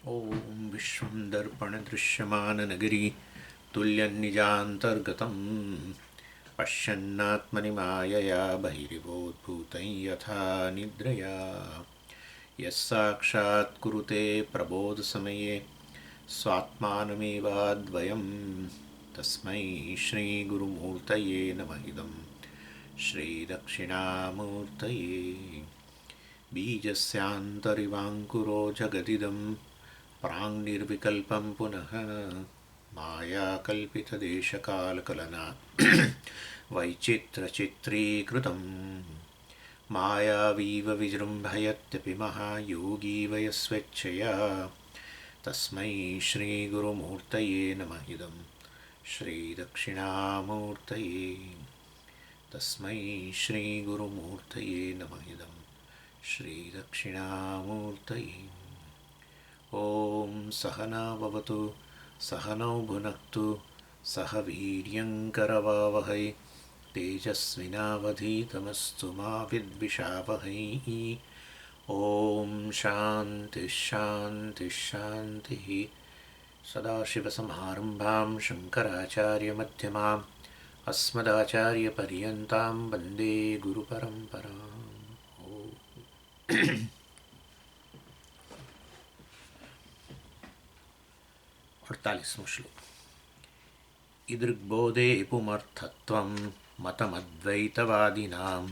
ॐ विश्वं दर्पणदृश्यमाननगरी तुल्यन्निजान्तर्गतं पश्यन्नात्मनि मायया बहिरिवोद्भूतं यथा निद्रया यः साक्षात् कुरुते प्रबोधसमये स्वात्मानमेवाद्वयं तस्मै श्रीगुरुमूर्तये नमः इदं श्रीदक्षिणामूर्तये बीजस्यान्तरिवाङ्कुरो जगदिदं प्राङ्निर्विकल्पं पुनः मायाकल्पितदेशकालकलना वैचित्रचित्रीकृतं मायावीव विजृम्भयत्यपि महायोगी वयस्वेच्छया तस्मै श्रीगुरुमूर्तये नमः इदं श्रीदक्षिणामूर्तये तस्मै श्रीगुरुमूर्तये नमः इदं श्रीदक्षिणामूर्तये। ॐ सहना भवतु सहनौ भुनक्तु सह वीर्यङ्करवावहै तेजस्विनावधीतमस्तु मा विद्विषावहै। ॐ शान्तिः शान्तिः शान्तिः। सदाशिवसमारम्भां शङ्कराचार्यमध्यमाम् अस्मदाचार्यपर्यन्तां वन्दे गुरुपरम्पराम्। 48 श्लोक। इदृग्बोधे पुमर्थत्वं मतमद्वैतवादिनां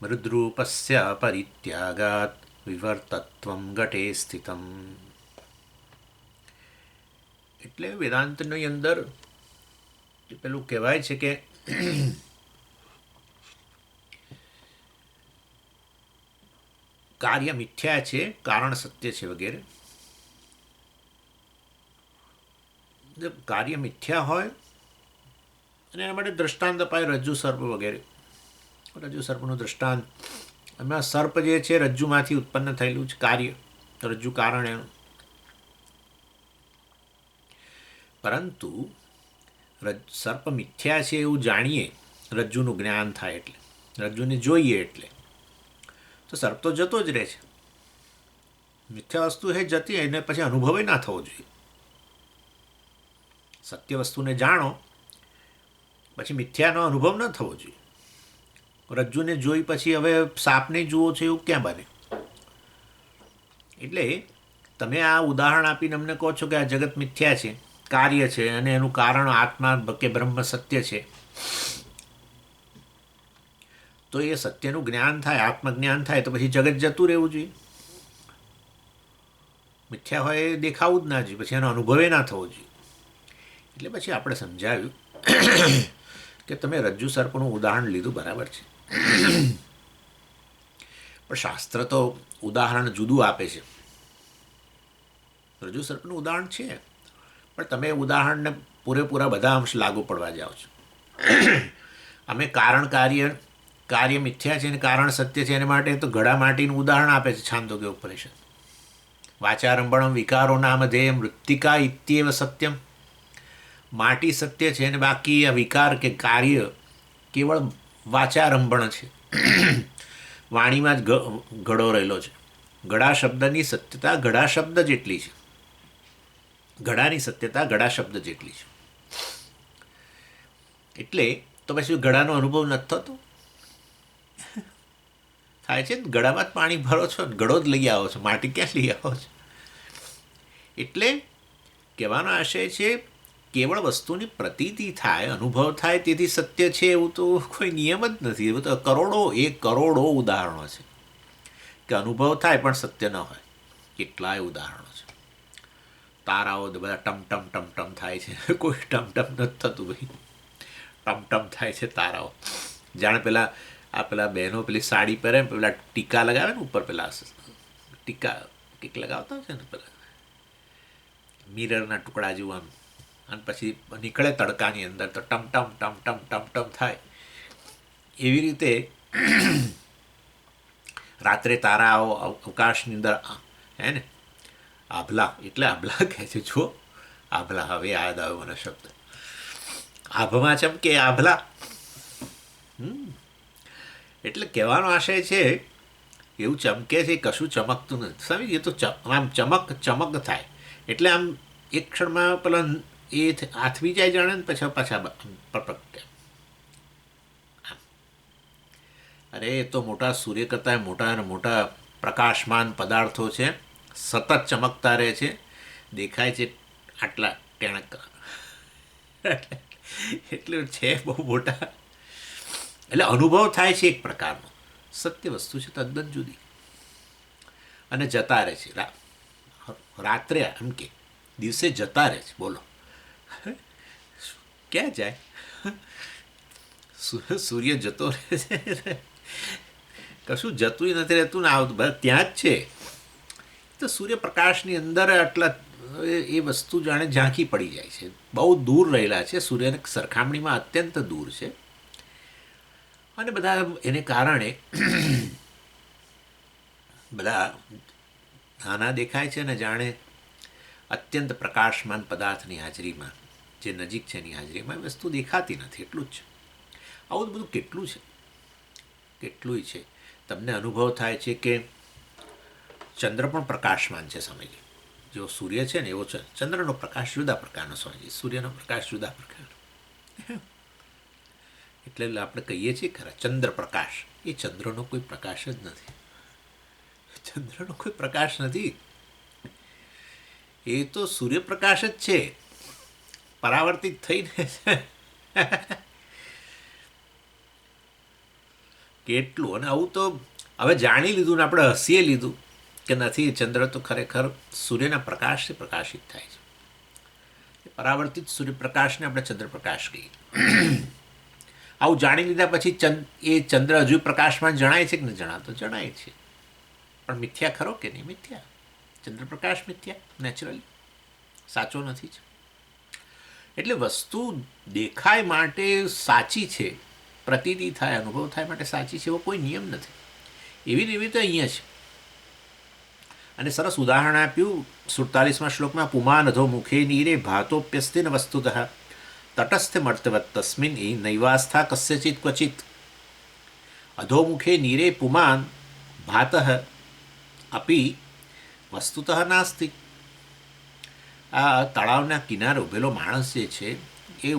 मृद्रूपस्य परित्यागात् विवर्तत्वं घटे સ્થિતમ। એટલે વેદાંતની અંદર પેલું કહેવાય છે કે કાર્ય મિથ્યા છે, કારણ સત્ય છે વગેરે. કાર્ય મિથ્યા હોય અને એના માટે દ્રષ્ટાંત અપાય રજ્જુ સર્પ વગેરે. રજ્જુ સર્પનું દ્રષ્ટાંત, એમાં સર્પ જે છે રજ્જુમાંથી ઉત્પન્ન થયેલું છે, કાર્ય રજ્જુ કારણ એનું. પરંતુ સર્પ મિથ્યા છે એવું જાણીએ, રજ્જુનું જ્ઞાન થાય એટલે, રજ્જુને જોઈએ એટલે, તો સર્પ તો જતો જ રહે છે. મિથ્યા વસ્તુ એ જતી એને પછી અનુભવે ના થવો જોઈએ. સત્ય વસ્તુને જાણો પછી મિથ્યાનો અનુભવ ન થવો જોઈએ. રજ્જુને જોઈ પછી હવે સાપને જુઓ છો એવું ક્યાં બને? એટલે તમે આ ઉદાહરણ આપીને અમને કહો છો કે આ જગત મિથ્યા છે, કાર્ય છે, અને એનું કારણ આત્મા કે બ્રહ્મ સત્ય છે, તો એ સત્યનું જ્ઞાન થાય, આત્મજ્ઞાન થાય તો પછી જગત જતું રહેવું જોઈએ. મિથ્યા હોય એ દેખાવું જ ના જોઈએ, પછી એનો અનુભવે ના થવો જોઈએ. એટલે પછી આપણે સમજાવ્યું કે તમે રજ્જુ સર્પનું ઉદાહરણ લીધું બરાબર છે, પણ શાસ્ત્ર તો ઉદાહરણ જુદું આપે છે. રજ્જુ સર્પનું ઉદાહરણ છે, પણ તમે ઉદાહરણને પૂરેપૂરા બધા અંશ લાગુ પડવા જાઓ છો. અમે કાર્ય મિથ્યા છે અને કારણ સત્ય છે, એને માટે તો ઘડા માટીનું ઉદાહરણ આપે છે છાંદોગ્ય ઉપનિષદ. વાચારંભણમ વિકારો નામ ધેય મૃત્તિકા ઇત્યેવ સત્યમ. માટી સત્ય છે અને બાકી આ વિકાર કે કાર્ય કેવળ વાચારંભણ છે, વાણીમાં જ ઘડો રહેલો છે. ઘડા શબ્દની સત્યતા ઘડા શબ્દ જેટલી છે, ઘડાની સત્યતા ઘડા શબ્દ જેટલી છે. એટલે તો પછી ઘડાનો અનુભવ નથી થતો? થાય છે ને, ઘડામાં જ પાણી ભરો છો, ઘડો જ લઈ આવો છો, માટી ક્યાં લઈ આવો છો? એટલે કહેવાનો આશય છે કેવળ વસ્તુની પ્રતીતિ થાય, અનુભવ થાય તેથી સત્ય છે એવું તો કોઈ નિયમ જ નથી. એવું તો કરોડો ઉદાહરણો છે કે અનુભવ થાય પણ સત્ય ન હોય. કેટલાય ઉદાહરણો છે. તારાઓ બધા ટમટમ ટમટમ થાય છે, કોઈ ટમટમ નથી થતું ભાઈ, ટમટમ થાય છે તારાઓ. જાણે પેલા બહેનો પેલી સાડી પહેરે, પેલા ટીકા લગાવે ને ઉપર, પેલા ટીકા કંઈક લગાવતા હોય છે ને, પેલા મિરરના ટુકડા જેવું આમ, અને પછી નીકળે તડકાની અંદર તો ટમટમ ટમટમ ટમટમ થાય. એવી રીતે રાત્રે તારાઓ અવકાશની અંદર હે ને, આભલા, એટલે આભલા કહે છે. જો આભલા, હવે યાદ આવ્યો મને શબ્દ, આભમાં ચમકે આભલા. એટલે કહેવાનો આશય છે એવું ચમકે છે, કશું ચમકતું નથી. સમજી, એ તો આમ ચમક થાય. એટલે આમ એક ક્ષણમાં પેલા એ આથમી જાય જાણે ને પછી પાછા પ્રગટે. અરે એ તો મોટા સૂર્ય કરતાં મોટા અને મોટા પ્રકાશમાન પદાર્થો છે, સતત ચમકતા રહે છે, દેખાય છે આટલા ટેણક, એટલે છે બહુ મોટા. એટલે અનુભવ થાય છે એક પ્રકારનો. સત્ય વસ્તુ છે તદ્દન જુદી, અને જતા રહે છે. રાત્રે એમ કે દિવસે જતા રહે છે. બોલો ક્યાં જાય? સૂર્ય જતો રહે છે, કશું જતું નથી રહેતું ને આવતું, બધા ત્યાં જ છે. તો સૂર્યપ્રકાશની અંદર આટલા એ વસ્તુ જાણે ઝાંખી પડી જાય છે. બહુ દૂર રહેલા છે, સૂર્યની સરખામણીમાં અત્યંત દૂર છે. અને બધા એને કારણે બધા નાના દેખાય છે, ને જાણે અત્યંત પ્રકાશમાન પદાર્થની હાજરીમાં, જે નજીક છે એની હાજરીમાં વસ્તુ દેખાતી નથી. એટલું જ છે. આવું બધું કેટલું છે, કેટલુંય છે. તમને અનુભવ થાય છે કે ચંદ્ર પણ પ્રકાશમાન છે. સમજી, જો સૂર્ય છે ને એવો છે, ચંદ્રનો પ્રકાશ જુદા પ્રકારનો, સમજી, સૂર્યનો પ્રકાશ જુદા પ્રકારનો. એટલે આપણે કહીએ છીએ ખરા ચંદ્ર પ્રકાશ, એ ચંદ્રનો કોઈ પ્રકાશ જ નથી. ચંદ્રનો કોઈ પ્રકાશ નથી, એ તો સૂર્યપ્રકાશ જ છે, પરાવર્તિત થઈને. કેટલું! અને આવું તો હવે જાણી લીધું ને આપણે હસીએ લીધું કે નથી, ચંદ્ર તો ખરેખર સૂર્યના પ્રકાશથી પ્રકાશિત થાય છે. પરાવર્તિત સૂર્યપ્રકાશને આપણે ચંદ્રપ્રકાશ કહીએ. આવું જાણી લીધા પછી એ ચંદ્ર હજુ પ્રકાશમાં જણાય છે કે નહીં જણાતો? જણાય છે, પણ મિથ્યા ખરો કે નહીં? મિથ્યા. ચંદ્રપ્રકાશ મિથ્યા, નેચરલી સાચો નથી જ. એટલે વસ્તુ દેખાય માટે સાચી છે, પ્રતીતિ થાય, અનુભવ થાય માટે સાચી છે, એવો કોઈ નિયમ નથી. એવી ને એવી તો અહીંયા છે. અને સરસ ઉદાહરણ આપ્યું 47મા શ્લોકમાં, પુમાન અધો મુખે નીરે ભાતોપ્યસ્તિન વસ્તુતઃ તટસ્થ મર્તવત તસ્મિન નૈવાસ્થા કસ્યચિત ક્વચિત. અધોમુખે નીરે પુમાન ભાતઃ અપી વસ્તુતઃ નાસ્તિ. આ તળાવના કિનારે ઉભેલો માણસ જે છે એ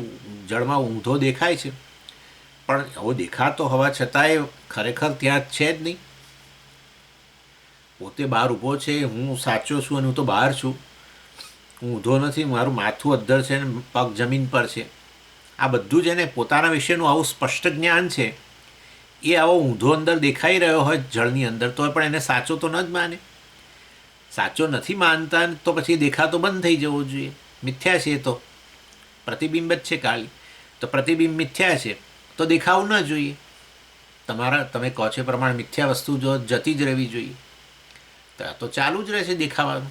જળમાં ઊંધો દેખાય છે, પણ આવો દેખાતો હોવા છતાંય ખરેખર ત્યાં છે જ નહીં. પોતે બહાર ઊભો છે, હું સાચો છું અને હું તો બહાર છું, હું ઊંધો નથી, મારું માથું અદ્ધર છે ને પગ જમીન પર છે. આ બધું જ એને પોતાના વિશેનું આવું સ્પષ્ટ જ્ઞાન છે. એ આવો ઊંધો અંદર દેખાઈ રહ્યો હોય જળની અંદર, તો પણ એને સાચો તો ન જ માને. સાચો નથી માનતા તો પછી દેખાતો બંધ થઈ જવો જોઈએ. મિથ્યા છે, તો પ્રતિબિંબ જ છે ખાલી. તો પ્રતિબિંબ મિથ્યા છે તો દેખાવું ન જોઈએ. તમે કહો છો પ્રમાણે મિથ્યા વસ્તુ જો જતી જ રહેવી જોઈએ, તો ચાલુ જ રહેશે દેખાવાનું.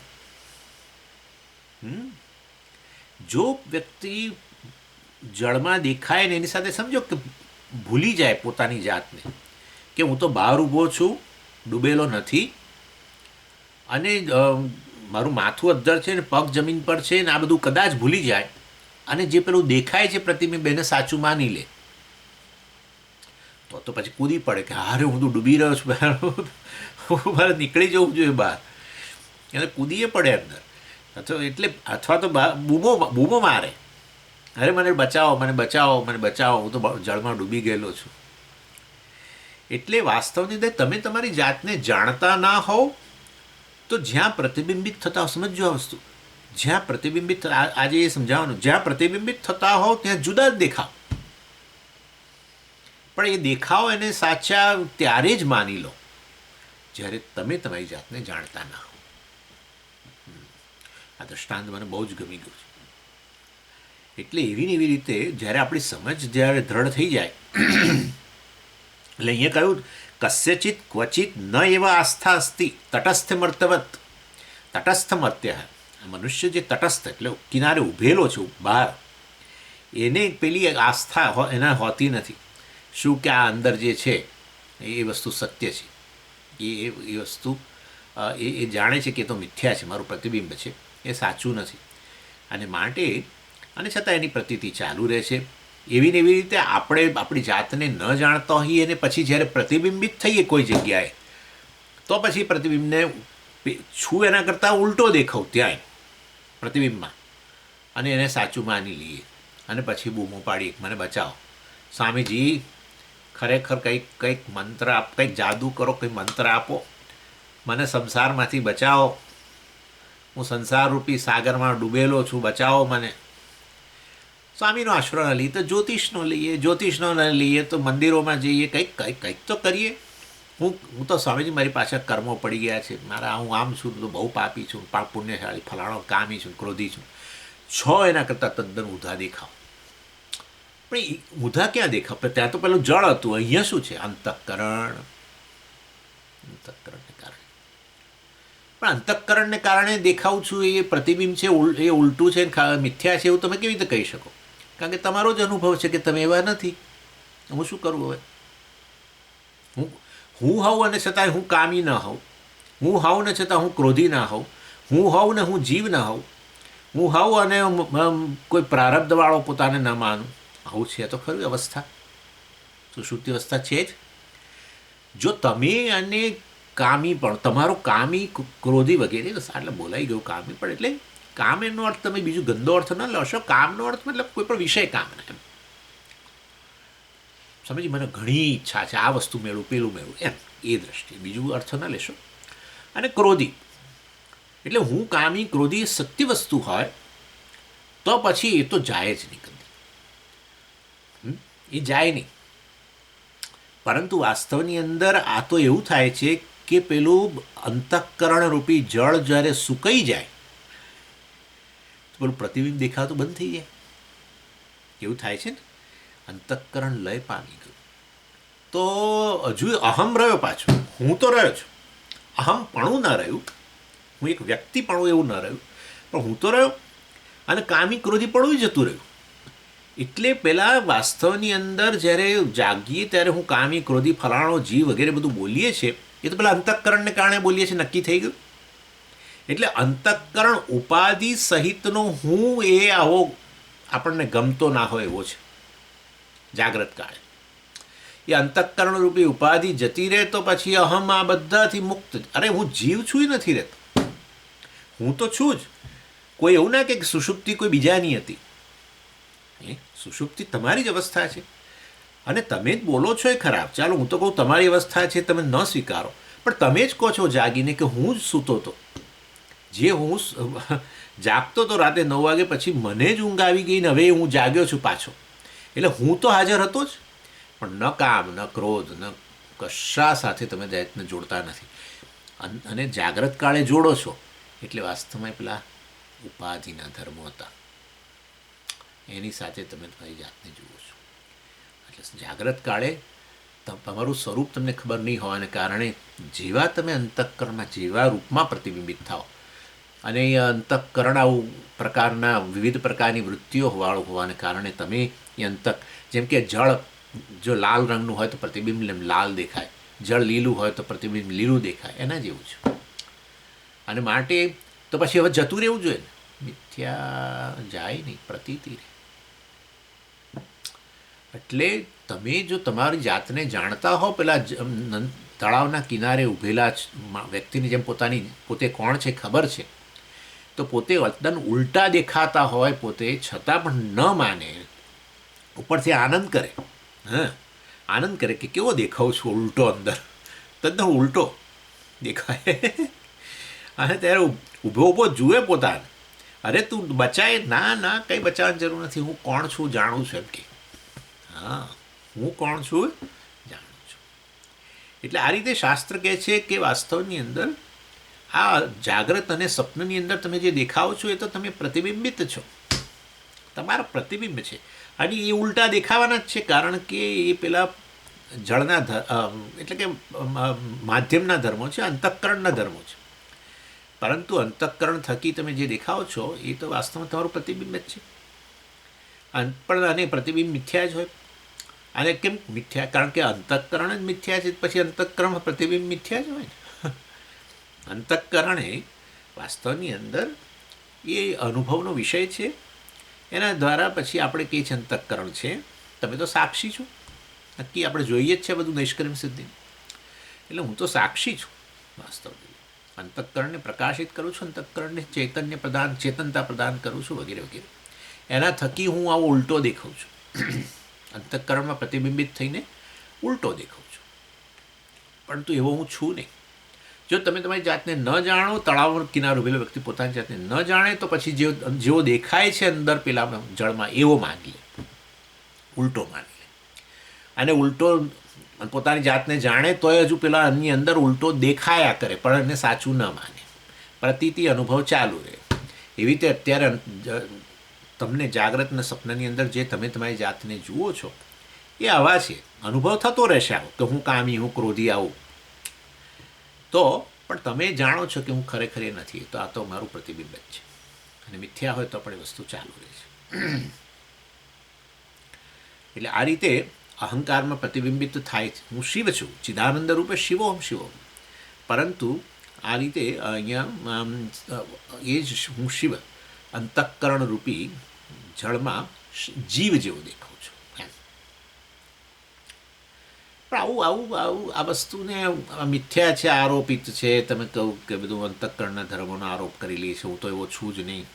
જો વ્યક્તિ જળમાં દેખાય ને એની સાથે સમજો કે ભૂલી જાય પોતાની જાતને કે હું તો બહાર ઊભો છું, ડૂબેલો નથી, અને મારું માથું અદ્ધર છે ને પગ જમીન પર છે ને, આ બધું કદાચ ભૂલી જાય અને જે પેલું દેખાય છે પ્રતિબિંબ એને સાચું માની લે, તો પછી કૂદી પડે કે હારે હું તો ડૂબી રહ્યો છું, મારે નીકળી જવું જોઈએ બહાર. એને કૂદીએ પડે અંદર, અથવા તો બૂમો મારે, અરે મને બચાવો, મને બચાવો, મને બચાવો, હું તો જળમાં ડૂબી ગયેલો છું. એટલે વાસ્તવની અંદર તમે તમારી જાતને જાણતા ના હોવ તો જ્યાં પ્રતિબિંબિત થતા હો, સમજો આ વસ્તુ, જ્યાં પ્રતિબિંબિત, આજે એ સમજાવવાનું, જ્યાં પ્રતિબિંબિત થતા હો ત્યાં જુદા જ દેખાવ, પણ એ દેખાવ એને સાચા ત્યારે જ માની લો જ્યારે તમે તમારી જાતને જાણતા ના હો. આ દૃષ્ટાંત મને બહુ જ ગમી ગયું છે. એટલે એવી ને એવી રીતે જ્યારે આપણી સમજ જ્યારે દ્રઢ થઈ જાય, એટલે અહીંયા કહ્યું કસ્યચિત ક્વચિત ન એવા આસ્થા અસ્તિ તટસ્થ મર્તવત. તટસ્થ મર્ત્ય, મનુષ્ય જે તટસ્થ એટલે કિનારે ઊભેલો છે બહાર, એને પેલી આસ્થા એના હોતી નથી. શું કે આ અંદર જે છે એ વસ્તુ સત્ય છે, એ વસ્તુ એ જાણે છે કે તો મિથ્યા છે, મારું પ્રતિબિંબ છે, એ સાચું નથી. અને માટે અને છતાં એની પ્રતીતિ ચાલુ રહે છે. એવી ને એવી રીતે આપણે આપણી જાતને ન જાણતા હોઈએ અને પછી જ્યારે પ્રતિબિંબિત થઈએ કોઈ જગ્યાએ, તો પછી પ્રતિબિંબને છું એના કરતાં ઉલટો દેખાવ ત્યાંય. પ્રતિબિંબમાં, અને એને સાચું માની લઈએ અને પછી બૂમો પાડીએ મને બચાવો. સ્વામીજી ખરેખર કંઈક મંત્ર કંઈક જાદુ કરો, કંઈક મંત્ર આપો, મને સંસારમાંથી બચાવો, હું સંસારરૂપી સાગરમાં ડૂબેલો છું, બચાવો મને. સ્વામીનો આશરો ન લઈએ તો જ્યોતિષનો લઈએ, જ્યોતિષનો ન લઈએ તો મંદિરોમાં જઈએ, કંઈક તો કરીએ. હું તો સ્વામીજી મારી પાછળ કર્મો પડી ગયા છે, હું આમ છું તો બહુ પાપી છું, પુણ્યશાળી, ફલાણો કામી છું, ક્રોધી છું. એના કરતાં તદ્દન ઊંધા દેખાવ. પણ એ ઊંધા ક્યાં દેખાવ? ત્યાં તો પેલું જળ હતું, અહીંયા શું છે? અંતઃકરણને કારણે. પણ અંતઃકરણને કારણે દેખાવું છું એ પ્રતિબિંબ છે, એ ઉલટું છે, મિથ્યા છે, એવું તમે કેવી રીતે કહી શકો? કારણ કે તમારો જ અનુભવ છે કે તમે એવા નથી. હું શું કરું હવે? હું હોઉં અને છતાંય હું કામી ન હોઉં, હું હોઉં ને છતાં હું ક્રોધી ના હોઉં, હું હોઉં ને હું જીવ ના હોઉં, હું હોઉં અને કોઈ પ્રારબ્ધવાળો પોતાને ન માનું. આવું છે તો ખરું અવસ્થા, સુષુપ્તિ અવસ્થા છે જ. જો તમે અને કામી પણ, તમારો કામી ક્રોધી વગેરે, એટલે બોલાઈ ગયું કામી પણ, એટલે કામ એનો અર્થ તમે બીજું ગંદો અર્થ ન લેશો. કામનો અર્થ મતલબ કોઈ પણ વિષય કામના, એમ સમજી, મને ઘણી ઈચ્છા છે આ વસ્તુ મેળવું, પેલું મેળવું, એમ એ દ્રષ્ટિએ બીજું અર્થ ન લેશો. અને ક્રોધી એટલે હું કામી ક્રોધી સત્ય વસ્તુ હોય તો પછી એ તો જાય જ નહીં, એ જાય નહીં. પરંતુ વાસ્તવની અંદર આ તો એવું થાય છે કે પેલું અંતઃકરણ રૂપી જળ જ્યારે સુકાઈ જાય તો પેલું પ્રતિબિંબ દેખાતું બંધ થઈ જાય, એવું થાય છે ને. અંતઃકરણ લય પામી ગયું તો હજુ અહમ રહ્યો, પાછું હું તો રહ્યો છું, અહમપણું ન રહ્યું, હું એક વ્યક્તિપણું એવું ન રહ્યું, પણ હું તો રહ્યો, અને કામી ક્રોધીપણું જતું રહ્યું. એટલે પેલા વાસ્તવની અંદર જ્યારે જાગીએ ત્યારે હું કામી ક્રોધી ફલાણો જીવ વગેરે બધું બોલીએ છીએ, એ તો પેલા અંતઃકરણને કારણે બોલીએ છીએ, નક્કી થઈ ગયું. એટલે અંતઃકરણ ઉપાધિ સહિતનો હું એ આવો આપણને ગમતો ના હોય એવો છે જાગ્રત કાળે. એ અંતઃકરણ રૂપી ઉપાધિ જતી રહે તો પછી અહમ આ બધાથી મુક્ત. અરે હું જીવ છું એ નથી રહેતો, હું તો છું જ. કોઈ એવું ના કે સુષુપ્તિ કોઈ બીજાની હતી, સુષુપ્તિ તમારી જ અવસ્થા છે. અને તમે જ બોલો છો એ ખરાબ, ચાલો હું તો કહું તમારી અવસ્થા છે, તમે ન સ્વીકારો, પણ તમે જ કહો છો જાગીને કે હું જ સૂતો હતો, જે હું જાગતો હતો રાતે 9 વાગે પછી મને જ ઊંઘ આવી ગઈ ને હવે હું જાગ્યો છું પાછો. એટલે હું તો હાજર હતો જ, પણ ન કામ, ન ક્રોધ, ન કશા સાથે તમે દૈતને જોડતા નથી. અને જાગ્રત કાળે જોડો છો એટલે વાસ્તવમાં પેલા ઉપાધિના ધર્મો હતા એની સાથે તમે તમારી જાતને જુઓ છો. એટલે જાગ્રત કાળે તમારું સ્વરૂપ તમને ખબર નહીં હોવાને કારણે જેવા તમે અંતઃકરણમાં જેવા રૂપમાં પ્રતિબિંબિત થાઓ, અને એ અંતઃકરણ આવું પ્રકારના વિવિધ પ્રકારની વૃત્તિઓ વાળું હોવાને કારણે તમે એ જેમ કે જળ જો લાલ રંગનું હોય તો પ્રતિબિંબ લાલ દેખાય, જળ લીલું હોય તો પ્રતિબિંબ લીલું દેખાય, એના જેવું છે. અને માટે તો પછી હવે જતું રહેવું જોઈએ ને, મિથ્યા જાય નહીં, પ્રતીતિ રહે. એટલે તમે જો તમારી જાતને જાણતા હો, પેલા તળાવના કિનારે ઊભેલા વ્યક્તિની જેમ પોતે કોણ છે ખબર છે, તો પોતે તદ્દન ઉલટા દેખાતા હોય પોતે છતાં પણ ન માને, ઉપરથી આનંદ કરે. આનંદ કરે કે કેવો દેખાવ છું ઉલટો, અંદર તદ્દન ઉલટો દેખાય. અને ત્યારે ઊભો જુએ પોતાને, અરે તું બચાય, ના કંઈ બચાવવાની જરૂર નથી, હું કોણ છું જાણું છું, એમ કે હું કોણ છું જાણું છું. એટલે આ રીતે શાસ્ત્ર કહે છે કે વાસ્તવની અંદર આ જાગ્રત અને સ્વપ્નની અંદર તમે જે દેખાવ છો એ તો તમે પ્રતિબિંબિત છો, તમારા પ્રતિબિંબ છે. અને એ ઉલટા દેખાવાના જ છે, કારણ કે એ પેલા જળના એટલે કે માધ્યમના ધર્મો છે, અંતઃકરણના ધર્મો છે. પરંતુ અંતઃકરણ થકી તમે જે દેખાવ છો એ તો વાસ્તવમાં તમારું પ્રતિબિંબ જ છે. પણ અને પ્રતિબિંબ મિથ્યા જ હોય. અને કેમ મિથ્યા? કારણ કે અંતઃકરણ જ મિથ્યા છે, પછી અંતઃકરણમાં પ્રતિબિંબ મિથ્યા જ હોય ને. અંતઃકરણ એ વાસ્તવની અંદર એ અનુભવનો વિષય છે, એના દ્વારા પછી આપણે કહે છે અંતઃકરણ છે. તમે તો સાક્ષી છો, નક્કી આપણે જોઈએ જ છે બધું નૈષ્કર્મ સિદ્ધિ. એટલે હું તો સાક્ષી છું વાસ્તવની, અંતઃકરણને પ્રકાશિત કરું છું, અંતઃકરણને ચેતનતા પ્રદાન કરું છું, વગેરે વગેરે. એના થકી હું આવો ઉલટો દેખાઉં છું. અંતઃકરણમાં પ્રતિબિંબિત થઈને ઉલટો દેખાઉં છું, પરંતુ એવો હું છું નહીં. જો તમે તમારી જાતને ન જાણો, તળાવ કિનારે ઉભેલો વ્યક્તિ પોતાની જાતને ન જાણે તો પછી જેવો દેખાય છે અંદર પેલા જળમાં એવો માની લે, ઉલટો માની લે. અને ઉલટો પોતાની જાતને જાણે તોય હજુ પેલા એની અંદર ઉલટો દેખાયા કરે, પણ એને સાચું ન માને, પ્રતીતિ અનુભવ ચાલુ રહે. એવી રીતે અત્યારે તમને જાગ્રત અને સપનાની અંદર જે તમે તમારી જાતને જુઓ છો એ આવા છે, અનુભવ થતો રહેશે આવો કે હું કામી, હું ક્રોધી આવું, તો પણ તમે જાણો છો કે હું ખરેખર એ નથી, તો આ તો મારું પ્રતિબિંબ જ છે. અને મિથ્યા હોય તો પણ એ વસ્તુ ચાલુ રહે છે. એટલે આ રીતે અહંકારમાં પ્રતિબિંબિત થાય છે. હું શિવ છું, ચિદાનંદ રૂપે શિવોહમ શિવોહમ. પરંતુ આ રીતે અહીંયા એ જ હું શિવ અંતઃકરણ રૂપી જળમાં જીવ જેવો દેખાઉં છું એમ. પણ આવું આ વસ્તુને મિથ્યા છે, આરોપિત છે. તમે કહું કે બધું અંતઃકરણના ધર્મોનો આરોપ કરી લે છે, હું તો એવો છું જ નહીં.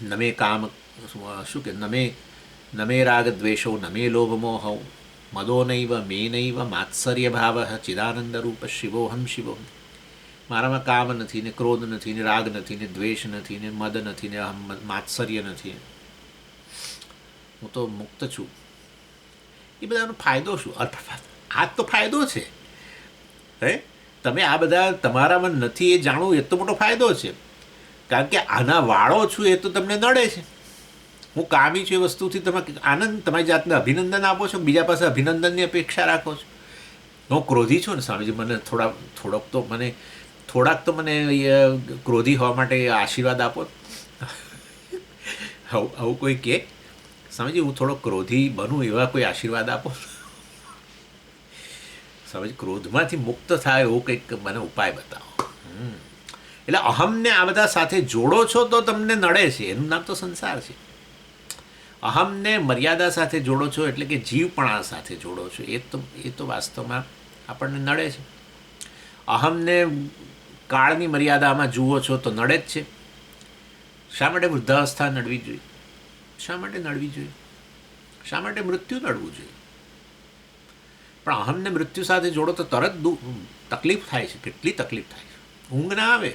નમે કામ શું કે નમે રાગ દ્વેષો નમે લોભ મોહ મદો નૈવ મે નૈવ માત્સર્ય ભાવ ચિદાનંદ રૂપ શિવોહમ શિવોહમ. મારામાં કામ નથી ને ક્રોધ નથી ને રાગ નથી ને દ્વેષ નથી ને મદ નથી ને માત્સર્ય નથી, હું તો મુક્ત છું. એ બધાનો ફાયદો શું? આ તો ફાયદો છે. હે, તમે આ બધા તમારામાં નથી એ જાણવું એ તો મોટો ફાયદો છે. કારણ કે આના વાળો છું એ તો તમને નડે છે. હું કામી છું એ વસ્તુથી તમે આનંદ, તમારી જાતને અભિનંદન આપો છો, બીજા પાસે અભિનંદનની અપેક્ષા રાખો છો. હું ક્રોધી છું ને સ્વામીજી, મને થોડાક તો મને ક્રોધી હોવા માટે આશીર્વાદ આપો. આવું કોઈ કહે સ્વામીજી હું થોડો ક્રોધી બનું, એવા કોઈ આશીર્વાદ આપો. સ્વામીજી ક્રોધમાંથી મુક્ત થાય એવો કંઈક મને ઉપાય બતાવો. એટલે અહમને આ બધા સાથે જોડો છો તો તમને નડે છે, એનું નામ તો સંસાર છે. અહમને મર્યાદા સાથે જોડો છો એટલે કે જીવપણા સાથે જોડો છો, એ તો વાસ્તવમાં આપણને નડે છે. અહમને કાળની મર્યાદામાં જુઓ છો તો નડે જ છે. શા માટે વૃદ્ધાવસ્થા નડવી જોઈએ? શા માટે નડવી જોઈએ? શા માટે મૃત્યુ નડવું જોઈએ? પણ અહમને મૃત્યુ સાથે જોડો તો તરત તકલીફ થાય છે. કેટલી તકલીફ થાય છે. ઊંઘ ના આવે.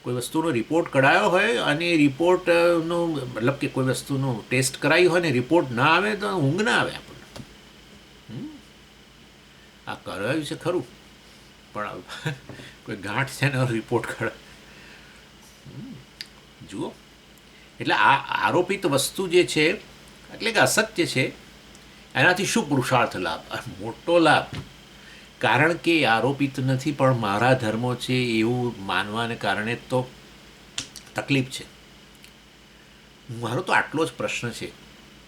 કોઈ વસ્તુનો રિપોર્ટ કઢાયો હોય અને એ રિપોર્ટનો મતલબ કે કોઈ વસ્તુનો ટેસ્ટ કરાવી હોય ને રિપોર્ટ ના આવે તો ઊંઘ ના આવે આપણને. આ કરાયું છે ખરું, પણ કોઈ ગાંઠ છે ને રિપોર્ટ કઢાય. જુઓ, એટલે આ આરોપિત વસ્તુ જે છે એટલે કે અસત્ય છે, એનાથી શું પુરુષાર્થ લાભ? મોટો લાભ. કારણ કે આરોપિત નથી પણ મારા ધર્મો છે એવું માનવાને કારણે તો તકલીફ છે. મારો તો આટલો જ પ્રશ્ન છે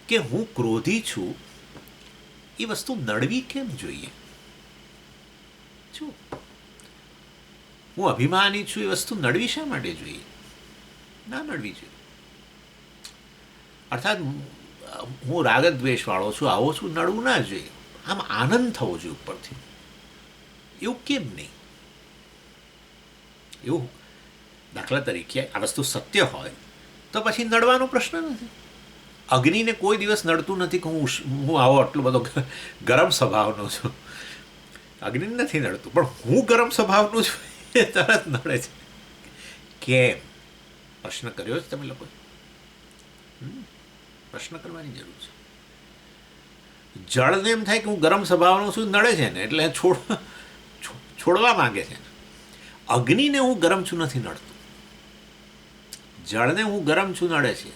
કે હું ક્રોધી છું એ વસ્તુ નડવી કેમ જોઈએ? હું અભિમાની છું એ વસ્તુ નડવી શા માટે જોઈએ? ના નડવી જોઈએ. અર્થાત હું રાગદ્વેષવાળો છું, આવો છું, નડવું ના જોઈએ. આમ આનંદ થવો જોઈએ ઉપરથી. એવું કેમ નહીં? એવું દાખલા તરીકે આ વસ્તુ સત્ય હોય તો પછી નડવાનો પ્રશ્ન નથી. અગ્નિને કોઈ દિવસ નડતું નથી કે હું આવો આટલો બધો ગરમ સ્વભાવનો છું. અગ્નિને નથી નડતું, પણ હું ગરમ સ્વભાવનું છું એ તરત નડે છે. કેમ? પ્રશ્ન કર્યો છે તમે લોકો? પ્રશ્ન કરવાની જરૂર છે. જળને એમ થાય કે હું ગરમ સ્વભાવનો છું, નડે છે ને એટલે છોડવા માંગે છે. અગ્નિને હું ગરમ છું નથી નડતું, જળને હું ગરમ છું નડે છે.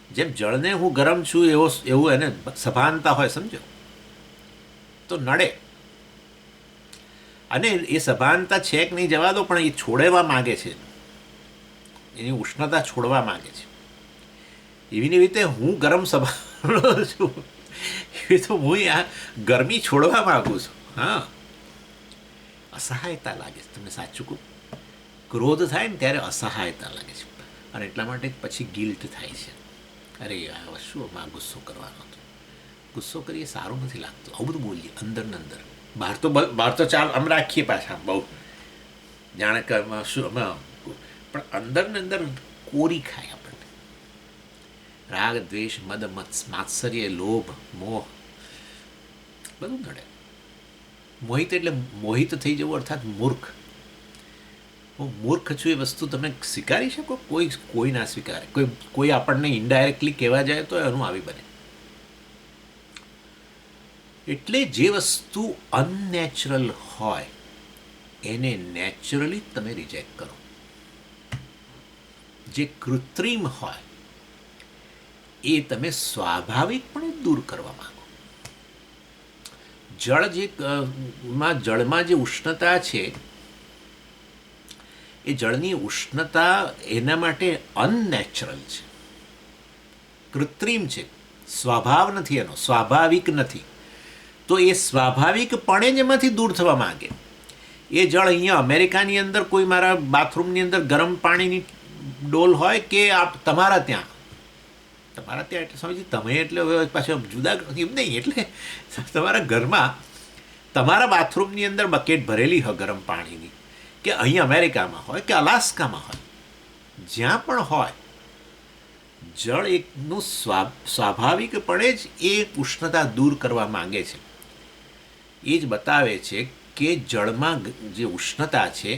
જેમ જળને હું ગરમ છું એવું એને સભાનતા હોય, સમજો તો નડે. અને એ સભાનતા છે કે નહીં જવા દો, પણ એ છોડવા માગે છે, એની ઉષ્ણતા છોડવા માગે છે. એવી રીતે હું ગરમ સ્વભાવનો છું, એવી તો હું આ ગરમી છોડવા માગું છું. હા, અસહાયતા લાગે છે. તમને સાચું કહું, ક્રોધ થાય ને ત્યારે અસહાયતા લાગે છે, અને એટલા માટે પછી ગિલ્ટ થાય છે. અરે આ શું આમાં ગુસ્સો કરવાનો હતો, ગુસ્સો કરીએ સારું નથી લાગતું. આવું બધું બોલીએ અંદર ને અંદર. બહાર તો ચાલ આમ રાખીએ પાછા બહુ, જાણે કે એમાં શું પણ અંદર ને અંદર કોરી ખાય આપણને. રાગ દ્વેષ મદ માત્સર્ય લોભ મોહ બધું નડે. મોહિત એટલે મોહિત થઈ જવું અર્થાત મૂર્ખ. હું મૂર્ખ છું એ વસ્તુ તમે સ્વીકારી શકો? કોઈ ના સ્વીકારે. કોઈ આપણને ઇનડાયરેક્ટલી કહેવા જાય તો એનું આવી બને. એટલે જે વસ્તુ અનનેચરલ હોય એને નેચરલી તમે રિજેક્ટ કરો. જે કૃત્રિમ હોય એ તમે સ્વાભાવિકપણે દૂર કરવા માંગો. જળમાં જે ઉષ્ણતા છે એ જળની ઉષ્ણતા એના માટે અનનેચરલ છે, કૃત્રિમ છે, સ્વભાવ નથી, એનો સ્વાભાવિક નથી. તો એ સ્વાભાવિકપણે જ એમાંથી દૂર થવા માંગે. એ જળ અહીંયા અમેરિકાની અંદર કોઈ મારા બાથરૂમની અંદર ગરમ પાણીની ડોલ હોય કે તમારા ત્યાં એટલે સમજી તમે એટલે હવે પાછા જુદા એમ નહીં. એટલે તમારા ઘરમાં તમારા બાથરૂમની અંદર બકેટ ભરેલી હોય ગરમ પાણીની, કે અહીં અમેરિકામાં હોય કે અલાસ્કામાં હોય, જ્યાં પણ હોય, જળ એકનું સ્વાભાવિકપણે જ એ ઉષ્ણતા દૂર કરવા માંગે છે. એ જ બતાવે છે કે જળમાં જે ઉષ્ણતા છે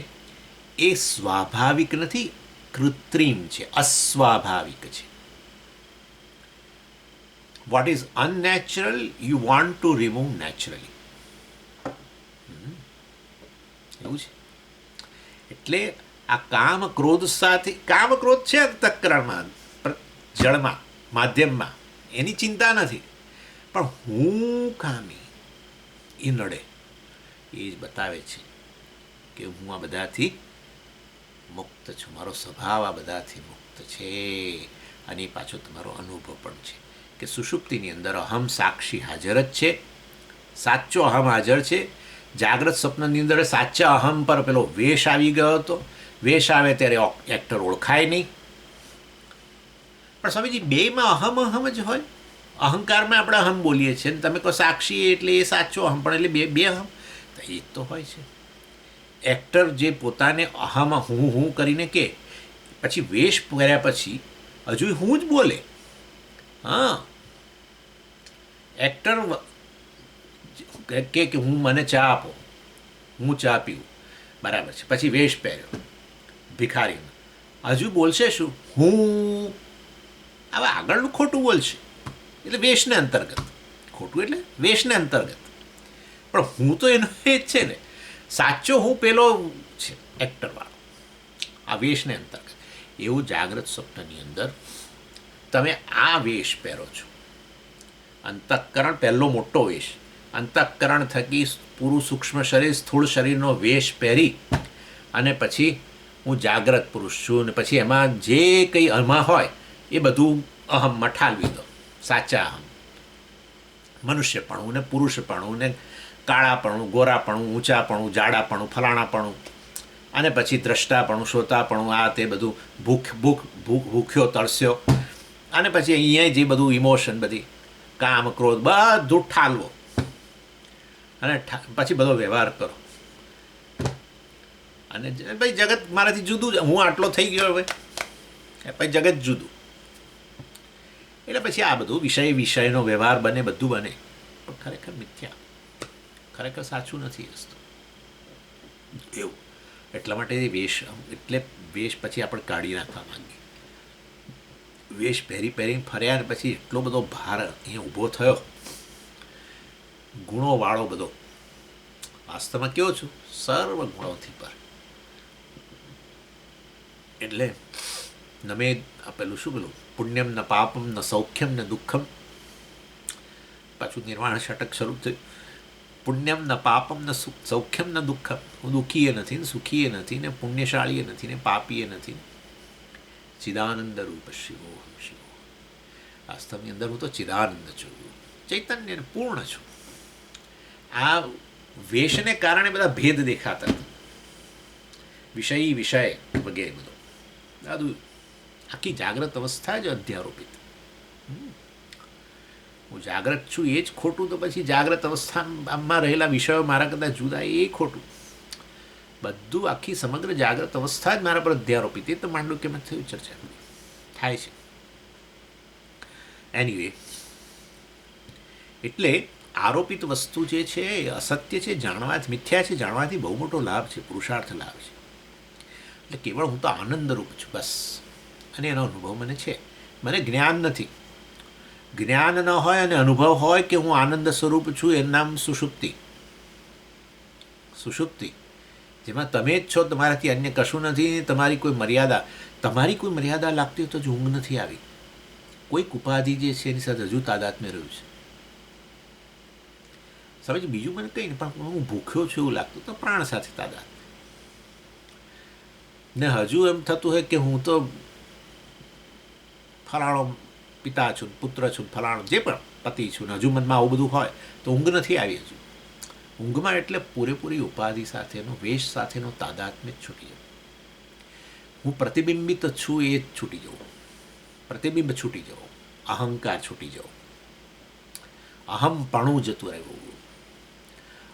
એ સ્વાભાવિક નથી, કૃત્રિમ છે, અસ્વાભાવિક છે. What is unnatural you want to remove naturally. એવું છે. એટલે આ કામ ક્રોધ છે અંતઃકરણમાં, જળમાં, માધ્યમમાં, એની ચિંતા નથી. પણ હું કામી એ નડે. એ જ બતાવે છે કે હું આ બધાથી મુક્ત છું, મારો સ્વભાવ આ બધાથી મુક્ત છે. અને પાછો તમારો અનુભવ પણ છે કે સુષુપ્તિની અંદર અહમ સાક્ષી હાજર જ છે, સાચો અહમ હાજર છે. જાગ્રત સ્વપ્નની અંદર સાચા અહમ પર પેલો વેશ આવી ગયો હતો. વેશ આવે ત્યારે એક્ટર ઓળખાય નહીં. પણ સ્વામીજી બેમાં અહમ જ હોય. અહંકારમાં આપણે અહમ બોલીએ છીએ, તમે કહો સાક્ષી એટલે એ સાચો અહમ, પણ એટલે બે અહમ એ તો હોય છે. એક્ટર જે પોતાને અહમ હું કરીને કે પછી વેશ પહેર્યા પછી હજુ હું જ બોલે. હા, એક્ટર કે હું મને ચા આપો, હું ચા પીવું, બરાબર છે. પછી વેશ પહેર્યો ભિખારીનો, હજુ બોલશે શું? હું. હવે આગળનું ખોટું બોલશે એટલે વેશને અંતર્ગત. ખોટું એટલે વેશને અંતર્ગત. પણ હું તો એનો એ જ છે ને, સાચો હું પેલો છે એક્ટરવાળો, આ વેશને અંતર્ગત. એવું જાગ્રત સ્વપ્નની અંદર તમે આ વેશ પહેરો છો. અંતઃકરણ પહેલો મોટો વેશ. અંતઃકરણ થકી પૂરું સૂક્ષ્મ શરીર, સ્થૂળ શરીરનો વેશ પહેરી અને પછી હું જાગ્રત પુરુષ છું, ને પછી એમાં જે કંઈ અહમાં હોય એ બધું અહમમાં ઠાલવી દો. સાચા અહમ, મનુષ્યપણું ને પુરુષપણું ને કાળાપણું, ગોરાપણું, ઊંચાપણું, જાડાપણું, ફલાણાપણું, અને પછી દ્રષ્ટાપણું, શ્રોતાપણું, આ તે બધું ભૂખ્યો તરસ્યો, અને પછી અહીંયા જે બધું ઇમોશન, બધી કામ ક્રોધ બધું ઠાલવો, અને પછી બધો વ્યવહાર કરો. અને ભાઈ જગત મારાથી જુદું, હું આટલો થઈ ગયો હવે, પછી જગત જુદું. એટલે પછી આ બધું વિષયનો વ્યવહાર બને, બધું બને, પણ ખરેખર મિથ્યા, ખરેખર સાચું નથી વસ્તુ એવું. એટલા માટે વેશ, એટલે વેશ પછી આપણે કાઢી નાખવા માંગીએ. વેશ પહેરીને ફર્યા ને પછી એટલો બધો ભાર અહીંયા ઊભો થયો, ગુણોવાળો બધો. વાસ્તવમાં કેવો છું? સર્વ ગુણોથી પર. એટલે નમે પેલું શું પેલું પુણ્યમ ન પાપમ ન સૌખ્યમ ન દુઃખમ. પાછું નિર્વાણ ષટક શરૂ થયું. પુણ્યમ ન પાપમ ન સૌખ્યમ ન દુઃખમ. હું દુઃખીએ નથી ને સુખીએ નથી ને પુણ્યશાળીએ નથી ને પાપીએ નથી. ચિદાનંદ રૂપ શિવોહમ શિવો. વાસ્તવની અંદર હું તો ચિદાનંદ છું, ચૈતન્ય પૂર્ણ છું. આ વેશને કારણે બધા ભેદ દેખાતા, વિષય વગેરે બધું. દાદુ આખી જાગ્રત અવસ્થા જ અધ્યારોપિત. હું જાગ્રત છું એ જ ખોટું, તો પછી જાગ્રત અવસ્થામાં રહેલા વિષયો મારા કરતાં જુદા એ ખોટું. બધું આખી સમગ્ર જાગ્રત અવસ્થા જ મારા પર અધ્યારોપિત. એ તો માંડુક્યમાં થયું, ચર્ચા થાય છે. એનીવે, એટલે આરોપિત વસ્તુ જે છે એ અસત્ય છે, જાણવાથી મિથ્યા છે, જાણવાથી બહુ મોટો લાભ છે, પુરુષાર્થ લાભ છે. એટલે કેવળ હું તો આનંદરૂપ છું બસ, અને એનો અનુભવ મને છે. મને જ્ઞાન નથી. જ્ઞાન ન હોય અને અનુભવ હોય કે હું આનંદ સ્વરૂપ છું, એનું નામ સુષુપ્તિ. સુષુપ્તિ જેમાં તમે જ છો, તમારાથી અન્ય કશું નથી. તમારી કોઈ મર્યાદા લાગતી હોય તો જ ઊંઘ નથી આવી. કોઈક ઉપાધિ જે છે એની સાથે હજુ તાદાત્મ્ય રહ્યું છે. સમજ, બીજું મને કંઈ નહીં, પણ હું ભૂખ્યો છું એવું લાગતું તો પ્રાણ સાથે તાદાત્મ્ય. ને હજુ એમ થતું હોય કે હું તો ફલાણો પિતા છું, પુત્ર છું, ફલાણો જે પણ પતિ છું, ને હજુ મનમાં આવું બધું હોય તો ઊંઘ નથી આવી હજુ. ઊંઘમાં એટલે પૂરેપૂરી ઉપાધિ સાથેનો, વેશ સાથેનો તાદાત્મ્ય જ છૂટી જવું. હું પ્રતિબિંબિત છું એ જ છૂટી જવું. પ્રતિબિંબ છૂટી જવું, અહંકાર છૂટી જવો, અહમપણું જતું રહેવું.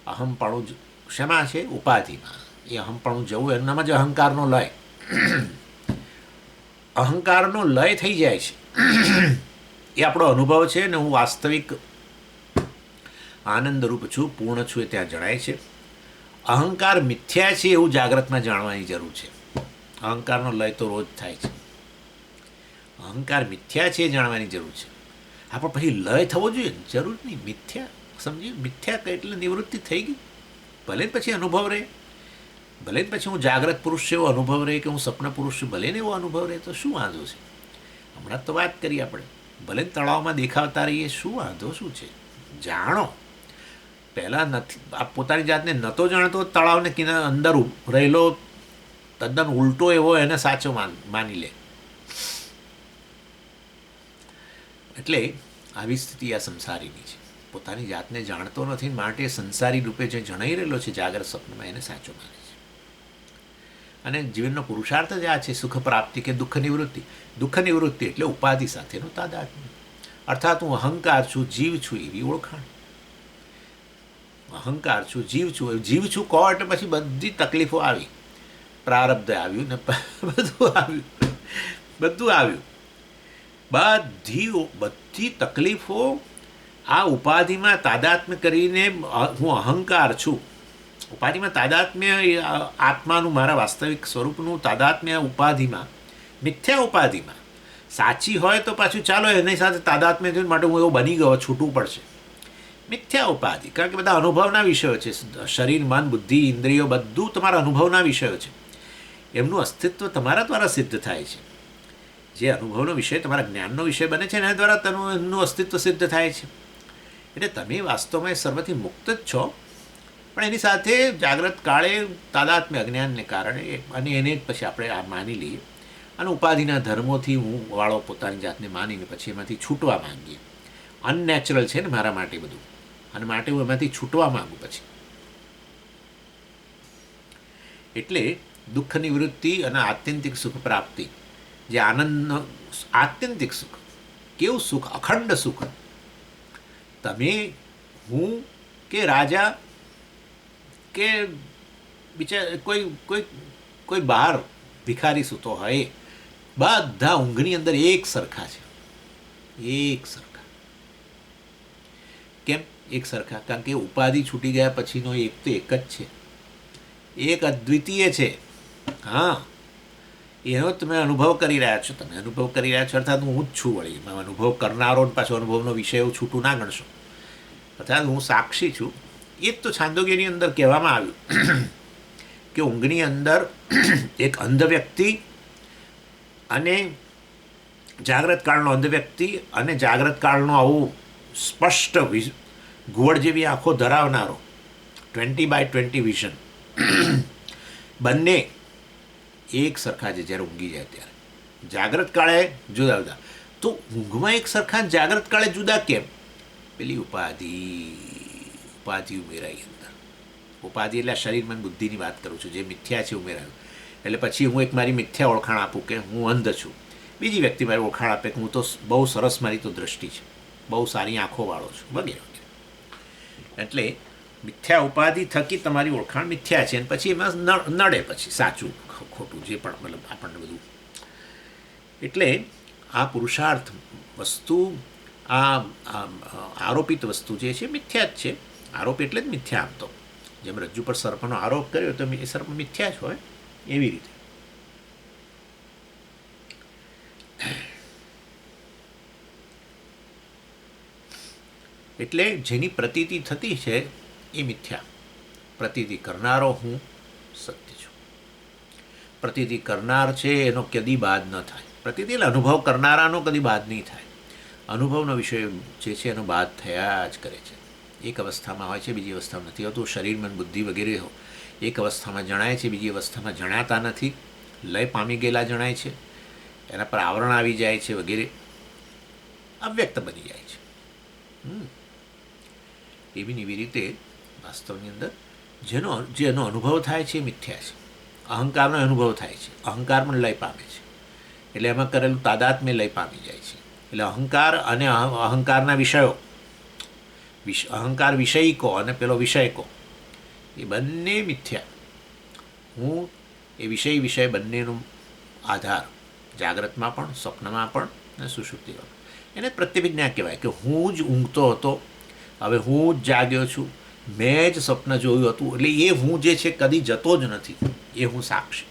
અહમપણું શેમાં છે? ઉપાધિમાં. એ અહમપણું જવું એનું નામ જ અહંકારનો લય. અહંકારનો લય થઈ જાય છે એ આપણો અનુભવ છે. ને હું વાસ્તવિક આનંદરૂપ છું, પૂર્ણ છું, એ ત્યાં જણાય છે. અહંકાર મિથ્યા છે એવું જાગ્રતમાં જાણવાની જરૂર છે. અહંકારનો લય તો રોજ થાય છે. અહંકાર મિથ્યા છે એ જાણવાની જરૂર છે. હા, પણ પછી લય થવો જોઈએ? જરૂર નહીં. મિથ્યા સમજી, મિથ્યા એટલે નિવૃત્તિ થઈ ગઈ. ભલે ને પછી અનુભવ રહે, ભલે ને પછી હું જાગ્રત પુરુષ છે એવો અનુભવ રહે, કે હું સપના પુરુષ છું ભલે ને એવો અનુભવ રહે, તો શું વાંધો છે? હમણાં તો વાત કરી આપણે. ભલે તળાવમાં દેખાવતા રહીએ, શું વાંધો શું છે? જાણો. પહેલાં નથી પોતાની જાતને નહોતો જાણતો, તળાવને અંદર રહેલો તદ્દન ઉલટો એવો એને સાચો માની લે. એટલે આવી સ્થિતિ આ સંસારીની છે. પોતાની જાતને જાણતો નથી, માટે સંસારી રૂપે જે જણાઈ રહેલો છે જાગ્રત સ્વપ્નમાં એને સાચો માને છે. અને જીવનનો પુરુષાર્થ જ આ છે, સુખ પ્રાપ્તિ કે દુઃખ નિવૃત્તિ. દુઃખ નિવૃત્તિ એટલે ઉપાધિ સાથેનું તાદાત્મ્ય. અર્થાત હું અહંકાર છું, જીવ છું એવી ઓળખાણ. અહંકાર છું, જીવ છું. જીવ છું કહો એટલે પછી બધી તકલીફો આવી, પ્રારબ્ધ આવ્યું ને બધું આવ્યું. બધી તકલીફો આ ઉપાધિમાં તાદાત્મ્ય કરીને હું અહંકાર છું. ઉપાધિમાં તાદાત્મ્ય આત્માનું, મારા વાસ્તવિક સ્વરૂપનું તાદાત્મ્ય ઉપાધિમાં, મિથ્યા ઉપાધિમાં. સાચી હોય તો પાછું ચાલો એની સાથે તાદાત્મ્ય થયું માટે હું એવો બની ગયો, છૂટવું પડશે. મિથ્યા ઉપાધિ, કારણ કે બધા અનુભવના વિષયો છે. શરીર, મન, બુદ્ધિ, ઇન્દ્રિયો બધું તમારા અનુભવના વિષયો છે. એમનું અસ્તિત્વ તમારા દ્વારા સિદ્ધ થાય છે. જે અનુભવનો વિષય તમારા જ્ઞાનનો વિષય બને છે એના દ્વારા એમનું અસ્તિત્વ સિદ્ધ થાય છે. એટલે તમે વાસ્તવમાં સર્વથી મુક્ત જ છો, પણ એની સાથે જાગ્રત કાળે તાદાત્મ્ય અજ્ઞાનને કારણે, અને એને જ પછી આપણે આ માની લઈએ અને ઉપાધિના ધર્મોથી હું વાળો પોતાની જાતને માનીને પછી એમાંથી છૂટવા માંગીએ. અનનેચરલ છે ને મારા માટે બધું, અને માટે હું એમાંથી છૂટવા માગું પછી. એટલે દુઃખ નિવૃત્તિ અને આત્યંતિક સુખ પ્રાપ્તિ, જે આનંદનો આત્યંતિક સુખ. કેવું સુખ? અખંડ સુખ. તમે, હું કે રાજા કે બીજા કોઈ બહાર ભિખારી સૂતો હોય, બધા ઊંઘની અંદર એક સરખા છે. એક સરખા. કેમ એક સરખા? કારણ કે ઉપાધિ છૂટી ગયા પછીનો એક તો એક જ છે, એક અદ્વિતીય છે. હા, એનો તમે અનુભવ કરી રહ્યા છો. તમે અનુભવ કરી રહ્યા છો અર્થાત હું જ છું. વળી અનુભવ કરનારો પાછો અનુભવનો વિષય એવું છૂટું ના ગણશો. અર્થાત હું સાક્ષી છું. એ જ તો છાંદોગ્યની અંદર કહેવામાં આવ્યું કે ઊંઘની અંદર એક અંધ વ્યક્તિ અને જાગ્રત કાળનો અંધ વ્યક્તિ અને જાગ્રત કાળનો આવું સ્પષ્ટ ઘુવડ જેવી આંખો ધરાવનારો 20/20 વિઝન, બંને એક સરખા છે જ્યારે ઊંઘી જાય ત્યારે. જાગ્રત કાળે જુદા જુદા. તો ઊંઘમાં એક સરખા, જાગ્રત કાળે જુદા કેમ? પેલી ઉપાધિ ઉમેરાઈ અંદર. ઉપાધિ એટલે શરીર, મન, બુદ્ધિની વાત કરું છું, જે મિથ્યા છે ઉમેરાયું. એટલે પછી હું એક મારી મિથ્યા ઓળખાણ આપું કે હું અંધ છું. બીજી વ્યક્તિ મારી ઓળખાણ આપે કે હું તો બહુ સરસ, મારી તો દૃષ્ટિ છે, બહુ સારી આંખોવાળો છું, વગેરે વગેરે. એટલે મિથ્યા ઉપાધિ થકી તમારી ઓળખાણ મિથ્યા છે, અને પછી એમાં નડે પછી સાચું ખોટું જે પણ મતલબ આપણને બધું. એટલે આ પુરુષાર્થ વસ્તુ, આ આરોપિત વસ્તુ જે છે મિથ્યા જ છે. આરોપ એટલે જ મિથ્યા. આમ તો જેમ રજ્જુ પર સર્પનો આરોપ કર્યો તો એ સર્પ મિથ્યા જ હોય, એવી રીતે. એટલે જેની પ્રતીતિ થતી છે એ મિથ્યા. પ્રતીતિ કરનારો હું સત્ય છું. પ્રતીતિ કરનાર છે એનો કદી બાદ ન થાય. પ્રતીતિ એટલે અનુભવ કરનારાનો કદી બાદ નહીં થાય. અનુભવનો વિષય જે છે એનો બાદ થયા જ કરે છે. એક અવસ્થામાં હોય છે, બીજી અવસ્થામાં નથી હોતું. શરીર, મન, બુદ્ધિ વગેરે એક અવસ્થામાં જણાય છે, બીજી અવસ્થામાં જણાતા નથી. લય પામી ગયેલા જણાય છે, એના પર આવરણ આવી જાય છે વગેરે, અવ્યક્ત બની જાય છે. એવી એવી રીતે વાસ્તવની અંદર જેનો અનુભવ થાય છે એ મિથ્યા છે. અહંકારનો અનુભવ થાય છે, અહંકાર પણ લય પામે છે. એટલે એમાં કરેલું તાદાત્મ્ય લય પામી જાય છે. એટલે અહંકાર અને અહંકારના વિષયો, અહંકાર વિષયિકો અને પેલો વિષયકો, એ બંને મિથ્યા. હું એ વિષય બંનેનો આધાર જાગ્રતમાં પણ, સ્વપ્નમાં પણ અને સુષુપ્તિમાં. એને પ્રત્યભિજ્ઞા કહેવાય કે હું જ ઊંઘતો હતો, હવે હું જ જાગ્યો છું, મેં જ સ્વપ્ન જોયું હતું. એટલે એ હું જે છે કદી જતો જ નથી, એ હું સાક્ષી,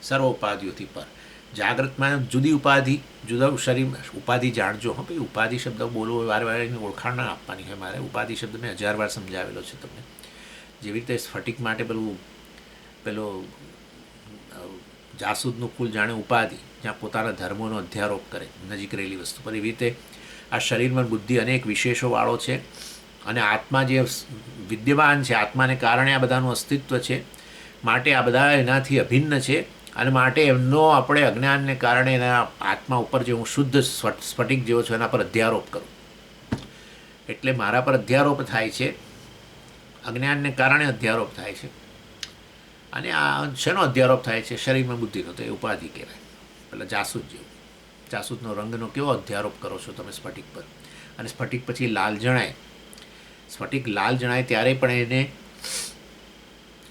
સર્વ ઉપાધિઓથી પર. જાગ્રતમાં જુદી ઉપાધિ, જુદા શરીર. ઉપાધિ જાણજો. હા ભાઈ, ઉપાધિ શબ્દ બોલવો વારે વારે એની ઓળખાણ ના આપવાની હોય મારે. ઉપાધિ શબ્દ મેં 1000 વાર સમજાવેલો છે તમને. જેવી રીતે સ્ફટિક માટે પેલો જાસૂદનું ફૂલ જાણે ઉપાધિ, જ્યાં પોતાના ધર્મોનો અધ્યારોપ કરે નજીક રહેલી વસ્તુ પર. એવી રીતે આ શરીરમાં બુદ્ધિ અનેક વિશેષોવાળો છે, અને આત્મા જે વિદ્યમાન છે, આત્માને કારણે આ બધાનું અસ્તિત્વ છે. માટે આ બધા એનાથી અભિન્ન છે, અને માટે એમનો આપણે અજ્ઞાનને કારણે એના આત્મા ઉપર જે હું શુદ્ધ સ્ફટિક જેવો છું એના પર અધ્યારોપ કરું. એટલે મારા પર અધ્યારોપ થાય છે, અજ્ઞાનને કારણે અધ્યારોપ થાય છે. અને આ શેનો અધ્યારોપ થાય છે? શરીરમાં બુદ્ધિનો. તો એ ઉપાધિ કહેવાય. પેલા જાસૂદ જેવું. જાસૂદનો રંગનો કેવો અધ્યારોપ કરો છો તમે સ્ફટિક પર, અને સ્ફટિક પછી લાલ જણાય. સ્ફટિક લાલ જણાય ત્યારે પણ એને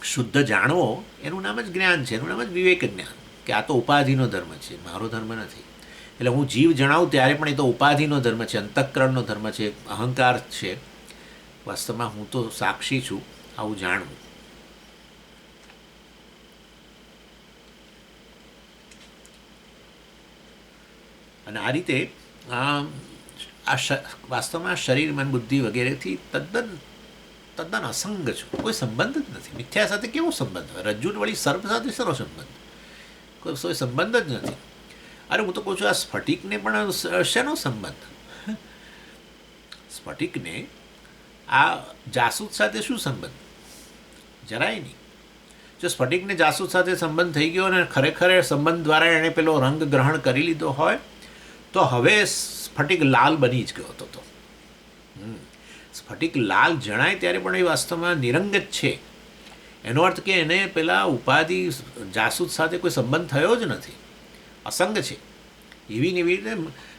શુદ્ધ જાણવો, એનું નામ જ જ્ઞાન છે, એનું નામ જ વિવેક જ્ઞાન, કે આ તો ઉપાધિનો ધર્મ છે, મારો ધર્મ નથી. એટલે હું જીવ જણાવું ત્યારે પણ એ તો ઉપાધિનો ધર્મ છે, અંતઃકરણનો ધર્મ છે, અહંકાર છે. વાસ્તવમાં હું તો સાક્ષી છું, આવું જાણવું. અને આ રીતે વાસ્તવમાં શરીર, મન, બુદ્ધિ વગેરેથી તદ્દન અસંગ છું. કોઈ સંબંધ જ નથી. મિથ્યા સાથે કેવો સંબંધ હોય? રજ્જુ વળી સર્પ સાથે શેનો સંબંધ? કોઈ સંબંધ જ નથી. અરે હું તો કહું છું, આ સ્ફટિકને પણ શેનો સંબંધ? સ્ફટિકને આ જાસૂદ સાથે શું સંબંધ? જરાય નહીં. જો સ્ફટિકને જાસૂદ સાથે સંબંધ થઈ ગયો અને ખરેખર સંબંધ દ્વારા એણે પેલો રંગ ગ્રહણ કરી લીધો હોય, તો હવે સ્ફટિક લાલ બની જ ગયો હતો. સ્ફટિક લાલ જણાય ત્યારે પણ એ વાસ્તવમાં નિરંગ જ છે. એનો અર્થ કે એને પેલા ઉપાધિ જાસૂદ સાથે કોઈ સંબંધ થયો જ નથી, અસંગ છે. એવી ને એવી રીતે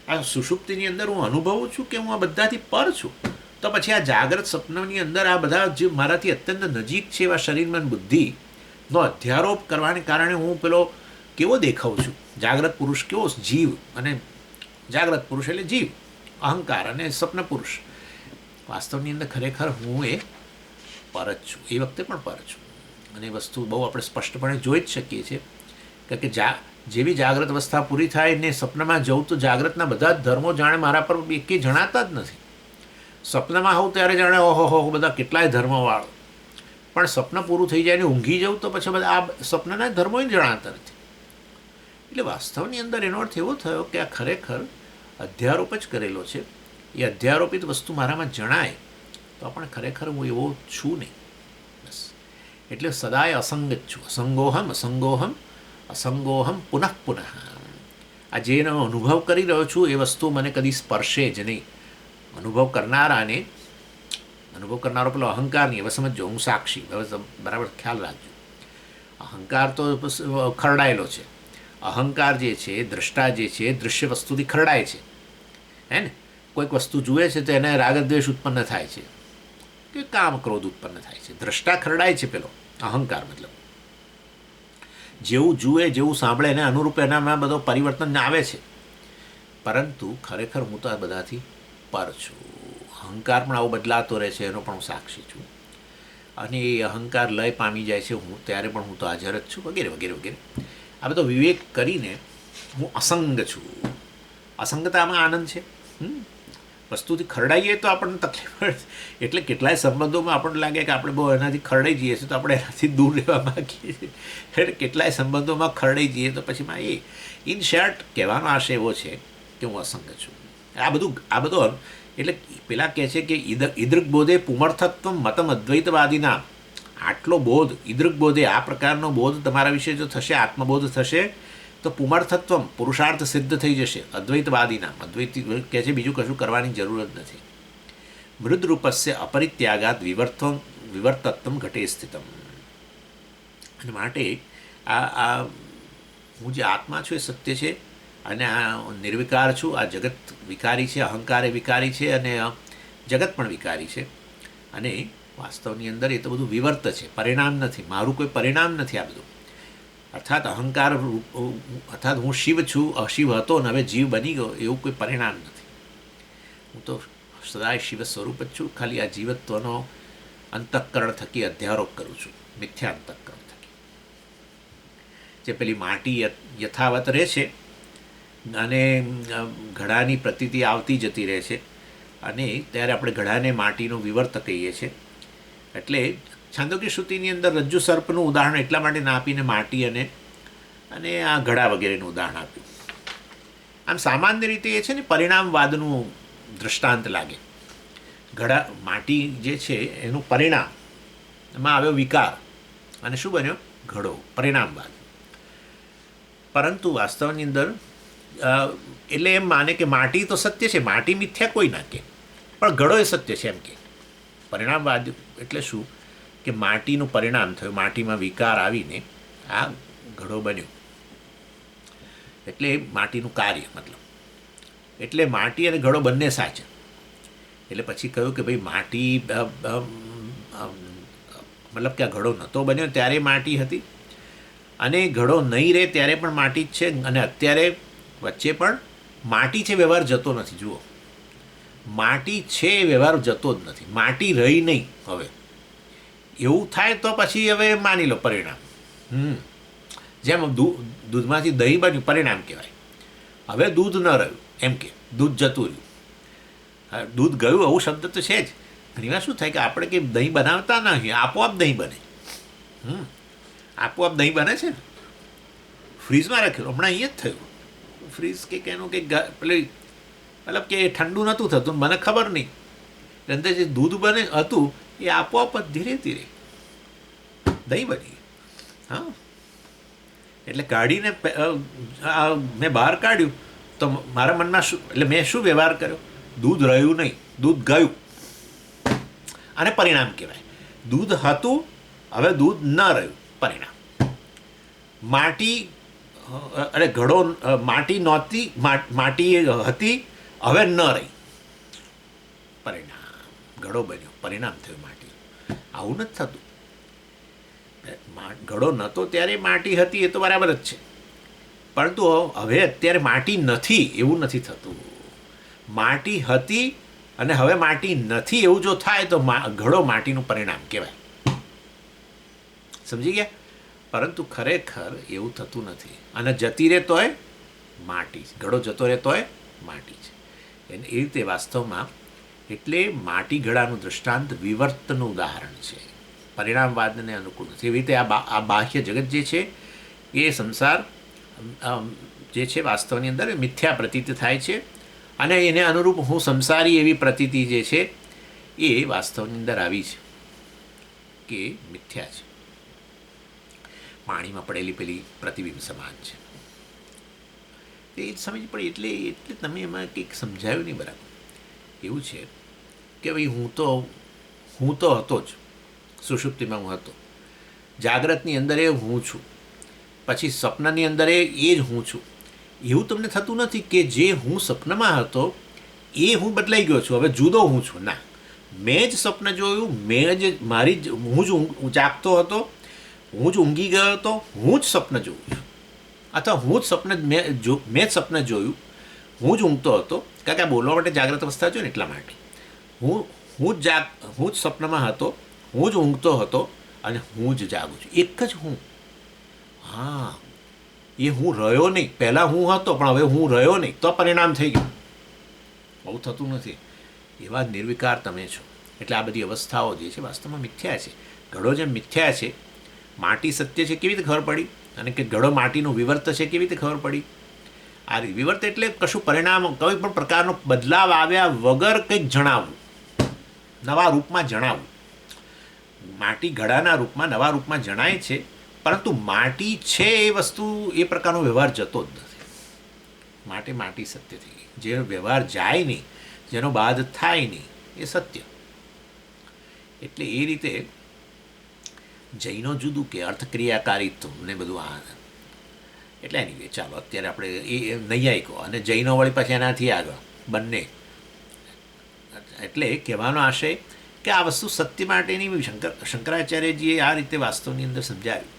આ સુષુપ્તિની અંદર હું અનુભવું છું કે હું આ બધાથી પર છું. તો પછી આ જાગ્રત સ્વપ્નની અંદર આ બધા જે મારાથી અત્યંત નજીક છે એવા શરીર, મન, બુદ્ધિનો અધ્યારોપ કરવાને કારણે હું પેલો કેવો દેખાઉં છું? જાગ્રત પુરુષ કેવો? જીવ. અને જાગ્રત પુરુષ એટલે જીવ, અહંકાર અને સ્વપ્ન પુરુષ. વાસ્તવની અંદર ખરેખર હું એ પર જ છું, એ વખતે પણ પર છું. અને એ વસ્તુ બહુ આપણે સ્પષ્ટપણે જોઈ જ શકીએ છીએ. કારણ કે જેવી જાગ્રત અવસ્થા પૂરી થાય ને સ્વપ્નમાં જવું, તો જાગ્રતના બધા જ ધર્મો જાણે મારા પર એકે જણાતા જ નથી. સ્વપ્નમાં હોઉં ત્યારે જાણે ઓહો બધા કેટલાય ધર્મોવાળો, પણ સ્વપ્ન પૂરું થઈ જાય ને ઊંઘી જવું તો પછી બધા આ સ્વપ્નના ધર્મો જણાતા નથી. એટલે વાસ્તવની અંદર એનો અર્થ એવો થયો કે આ ખરેખર અધ્યારોપ જ કરેલો છે. એ અધ્યારોપિત વસ્તુ મારામાં જણાય તો પણ ખરેખર હું એવો છું નહીં. બસ. એટલે સદાય અસંગ જ છું. અસંગોહમ અસંગોહમ પુનઃ. આ જેનો અનુભવ કરી રહ્યો છું એ વસ્તુ મને કદી સ્પર્શે જ નહીં. અનુભવ કરનારો પેલો અહંકાર નહીં. હવે સમજો, હું સાક્ષી. હવે બરાબર ખ્યાલ રાખજો. અહંકાર તો ખરડાયેલો છે. અહંકાર જે છે, દ્રષ્ટા જે છે, દૃશ્ય વસ્તુથી ખરડાય છે, હે ને? કોઈક વસ્તુ જુએ છે તો એને રાગદ્વેષ ઉત્પન્ન થાય છે. કે કામ ક્રોધ ઉત્પન્ન થાય છે. દ્રષ્ટા ખરડાય છે પેલો અહંકાર, મતલબ જેવું જુએ જેવું સાંભળે એને અનુરૂપ એનામાં બધો પરિવર્તન આવે છે. પરંતુ ખરેખર હું તો આ બધાથી પર છું. અહંકાર પણ આવો બદલાતો રહે છે, એનો પણ હું સાક્ષી છું. અને એ અહંકાર લય પામી જાય છે હું ત્યારે પણ હું તો હાજર જ છું, વગેરે વગેરે વગેરે. આ બધો વિવેક કરીને હું અસંગ છું. અસંગતામાં આનંદ છે. વસ્તુથી ખરડાઈએ તો આપણને તકલીફ પડે. એટલે કેટલાય સંબંધોમાં આપણને લાગે કે આપણે બહુ એનાથી ખરડાઈ જઈએ છીએ તો આપણે એનાથી દૂર રહેવા માગીએ છીએ. એટલે કેટલાય સંબંધોમાં ખરડાઈ જઈએ તો પછીમાં એ ઇન શોર્ટ કહેવાનો આશય એવો છે કે હું અસંગ છું. આ બધો એટલે પેલા કહે છે કે ઈદૃક બોધે પુમર્થત્વ મતમ અદ્વૈતવાદીના. આટલો બોધ ઈદૃક બોધે, આ પ્રકારનો બોધ તમારા વિશે જો થશે, આત્મબોધ થશે તો પુમર્થત્વ પુરુષાર્થ સિદ્ધ થઈ જશે અદ્વૈતવાદીના. અદ્વૈતી કહે છે બીજું કશું કરવાની જરૂર જ નથી. મૃદરૂપસ્ય અપરિત્યાગાત વિવર્તત્વ ઘટે સ્થિતમ. અને માટે આ હું જે આત્મા છું એ સત્ય છે, અને આ નિર્વિકાર છું. આ જગત વિકારી છે, અહંકાર એ વિકારી છે, અને જગત પણ વિકારી છે. અને વાસ્તવની અંદર એ તો બધું વિવર્ત છે, પરિણામ નથી. મારું કોઈ પરિણામ નથી આ બધું. અર્થાત અહંકાર અર્થાત હું શિવ છું, અશિવ હતો ને હવે જીવ બની ગયો, એવું કોઈ પરિણામ નથી. હું તો સદાય શિવ સ્વરૂપ જ છું. ખાલી આ જીવત્વનો અંતઃકરણ થકી અધ્યારોપ કરું છું, મિથ્યા અંતઃકરણ થકી. જે પેલી માટી યથાવત રહે છે અને ઘડાની પ્રતીતિ આવતી જતી રહે છે, અને ત્યારે આપણે ઘડાને માટીનો વિવર્ત કહીએ છીએ. એટલે છાંદોગ્ય શ્રુતિની અંદર રજ્જુ સર્પનું ઉદાહરણ એટલા માટે ના આપીને માટી અને આ ઘડા વગેરેનું ઉદાહરણ આપ્યું. આમ સામાન્ય રીતે એ છે ને પરિણામવાદનું દૃષ્ટાંત લાગે. ઘડા માટી જે છે એનું પરિણામ, એમાં આવ્યો વિકાર અને શું બન્યો? ઘડો, પરિણામવાદ. પરંતુ વાસ્તવની અંદર એટલે એમ માને કે માટી તો સત્ય છે, માટી મિથ્યા કોઈ ના કે, પણ ઘડો એ સત્ય છે એમ કે. પરિણામવાદ એટલે શું કે માટીનું પરિણામ થયું, માટીમાં વિકાર આવીને આ ઘડો બન્યો. એટલે માટીનું કાર્ય, મતલબ એટલે માટી અને ઘડો બંને સાચા. એટલે પછી કહ્યું કે ભાઈ માટી મતલબ કે આ ઘડો નહોતો બન્યો ત્યારે માટી હતી, અને ઘડો નહીં રહે ત્યારે પણ માટી જ છે, અને અત્યારે વચ્ચે પણ માટી છે, વ્યવહાર જતો નથી. જુઓ, માટી છે, વ્યવહાર જતો જ નથી. માટી રહી નહીં. હવે એવું થાય તો પછી હવે માની લો પરિણામ. જેમ દૂધમાંથી દહીં બન્યું, પરિણામ કહેવાય. હવે દૂધ ન રહ્યું એમ કે દૂધ જતું રહ્યું. દૂધ ગયું આવું શબ્દ તો છે જ. ઘણીવાર શું થાય કે આપણે કે દહીં બનાવતા નથી, આપોઆપ દહીં બને. આપોઆપ દહીં બને છે ને. ફ્રીજમાં રાખેલું, હમણાં અહીંયા જ થયું. ફ્રીજ કે એનું કે પેલી મતલબ કે ઠંડુ નહોતું થતું, મને ખબર નહીં. અંદર જે દૂધ બને હતું એ આપોઆપ જ ધીરે ધીરે દહીં બની. હા, એટલે કાઢીને મેં બહાર કાઢ્યું તો મારા મનમાં શું, એટલે મેં શું વ્યવહાર કર્યો? દૂધ રહ્યું નહીં, દૂધ ગયું. આને પરિણામ કહેવાય. દૂધ હતું, હવે દૂધ ન રહ્યું, પરિણામ. માટી અરે ઘડો, માટી નહોતી, માટી હતી, હવે ન રહી, પરિણામ. ઘડો બન્યો, પરિણામ થયું માટી. આવું નથી થતું. ઘડો નહોતો ત્યારે માટી હતી, એ તો બરાબર જ છે. પરંતુ હવે અત્યારે માટી નથી એવું નથી થતું. માટી હતી અને હવે માટી નથી એવું જો થાય તો ઘડો માટીનું પરિણામ કહેવાય. સમજી ગયા? પરંતુ ખરેખર એવું થતું નથી. અને જતી રહે તોય માટી, ઘડો જતો રહે તોય માટી છે. એને એ રીતે વાસ્તવમાં એટલે માટી ઘડાનું દૃષ્ટાંત વિવર્તનું ઉદાહરણ છે, પરિણામવાદને અનુકૂળ નથી. એવી રીતે આ બાહ્ય જગત જે છે એ સંસાર જે છે વાસ્તવની અંદર મિથ્યા પ્રતીતિ થાય છે, અને એને અનુરૂપ હું સંસારી એવી પ્રતીતિ જે છે એ વાસ્તવની અંદર આવી છે કે મિથ્યા છે. પાણીમાં પડેલી પેલી પ્રતિબિંબ સમાન છે. એ જ સમજ પડી. એટલે તમે એમાં કંઈક સમજાયું નહીં બરાબર. એવું છે કે ભાઈ હું તો હતો જ, સુષુપ્તિમાં હું હતો, જાગ્રતની અંદર એ હું છું, પછી સપનાની અંદર એ જ હું છું. એવું તમને થતું નથી કે જે હું સપનામાં હતો એ હું બદલાઈ ગયો છું, હવે જુદો હું છું. ના, મેં જ સ્વપ્ન જોયું, મેં જ મારી જ હું જ જાગતો હતો, હું જ ઊંઘી ગયો હતો, હું જ સ્વપ્ન જોઉં છું, અથવા હું જ મેં જ સ્વપ્ન જોયું, હું જ ઊંઘતો હતો. કારણ કે આ બોલવા માટે જાગ્રત અવસ્થા જોઈએ ને એટલા માટે. હું હું જ સ્વપ્નમાં હતો, હું જ ઊંઘતો હતો અને હું જ જાગું છું, એક જ હું. હા, એ હું રહ્યો નહીં. પહેલાં હું હતો પણ હવે હું રહ્યો નહીં, તો પરિણામ થઈ ગયું. બહુ થતું નથી. એવા નિર્વિકાર તમે છો. એટલે આ બધી અવસ્થાઓ જે છે વાસ્તવમાં મિથ્યા છે. ઘડો જેમ મિથ્યા છે, માટી સત્ય છે કેવી રીતે ખબર પડી? અને કે ઘડો માટીનું વિવર્ત છે કેવી રીતે ખબર પડી? આ વિવર્ત એટલે કશું પરિણામ, કોઈ પણ પ્રકારનો બદલાવ આવ્યા વગર કંઈક જણાવવું, નવા રૂપમાં જણાવવું. માટી ઘડાના રૂપમાં નવા રૂપમાં જણાય છે, પરંતુ માટી છે એ વસ્તુ એ પ્રકારનો વ્યવહાર જતો જ નથી. માટે માટી સત્ય થઈ ગઈ. જેનો વ્યવહાર જાય નહીં, જેનો બાદ થાય નહીં, એ સત્ય. એટલે એ રીતે જૈનો જુદું કે અર્થક્રિયાકારીત્વ ને બધું આ. એટલે એની ચાલો અત્યારે આપણે એ નૈયાયિકો અને જૈનો વળી પછી એનાથી આગળ બંને. એટલે કહેવાનો આશય કે આ વસ્તુ સત્ય માટેની શંકરાચાર્યજીએ આ રીતે વાસ્તવની અંદર સમજાવ્યું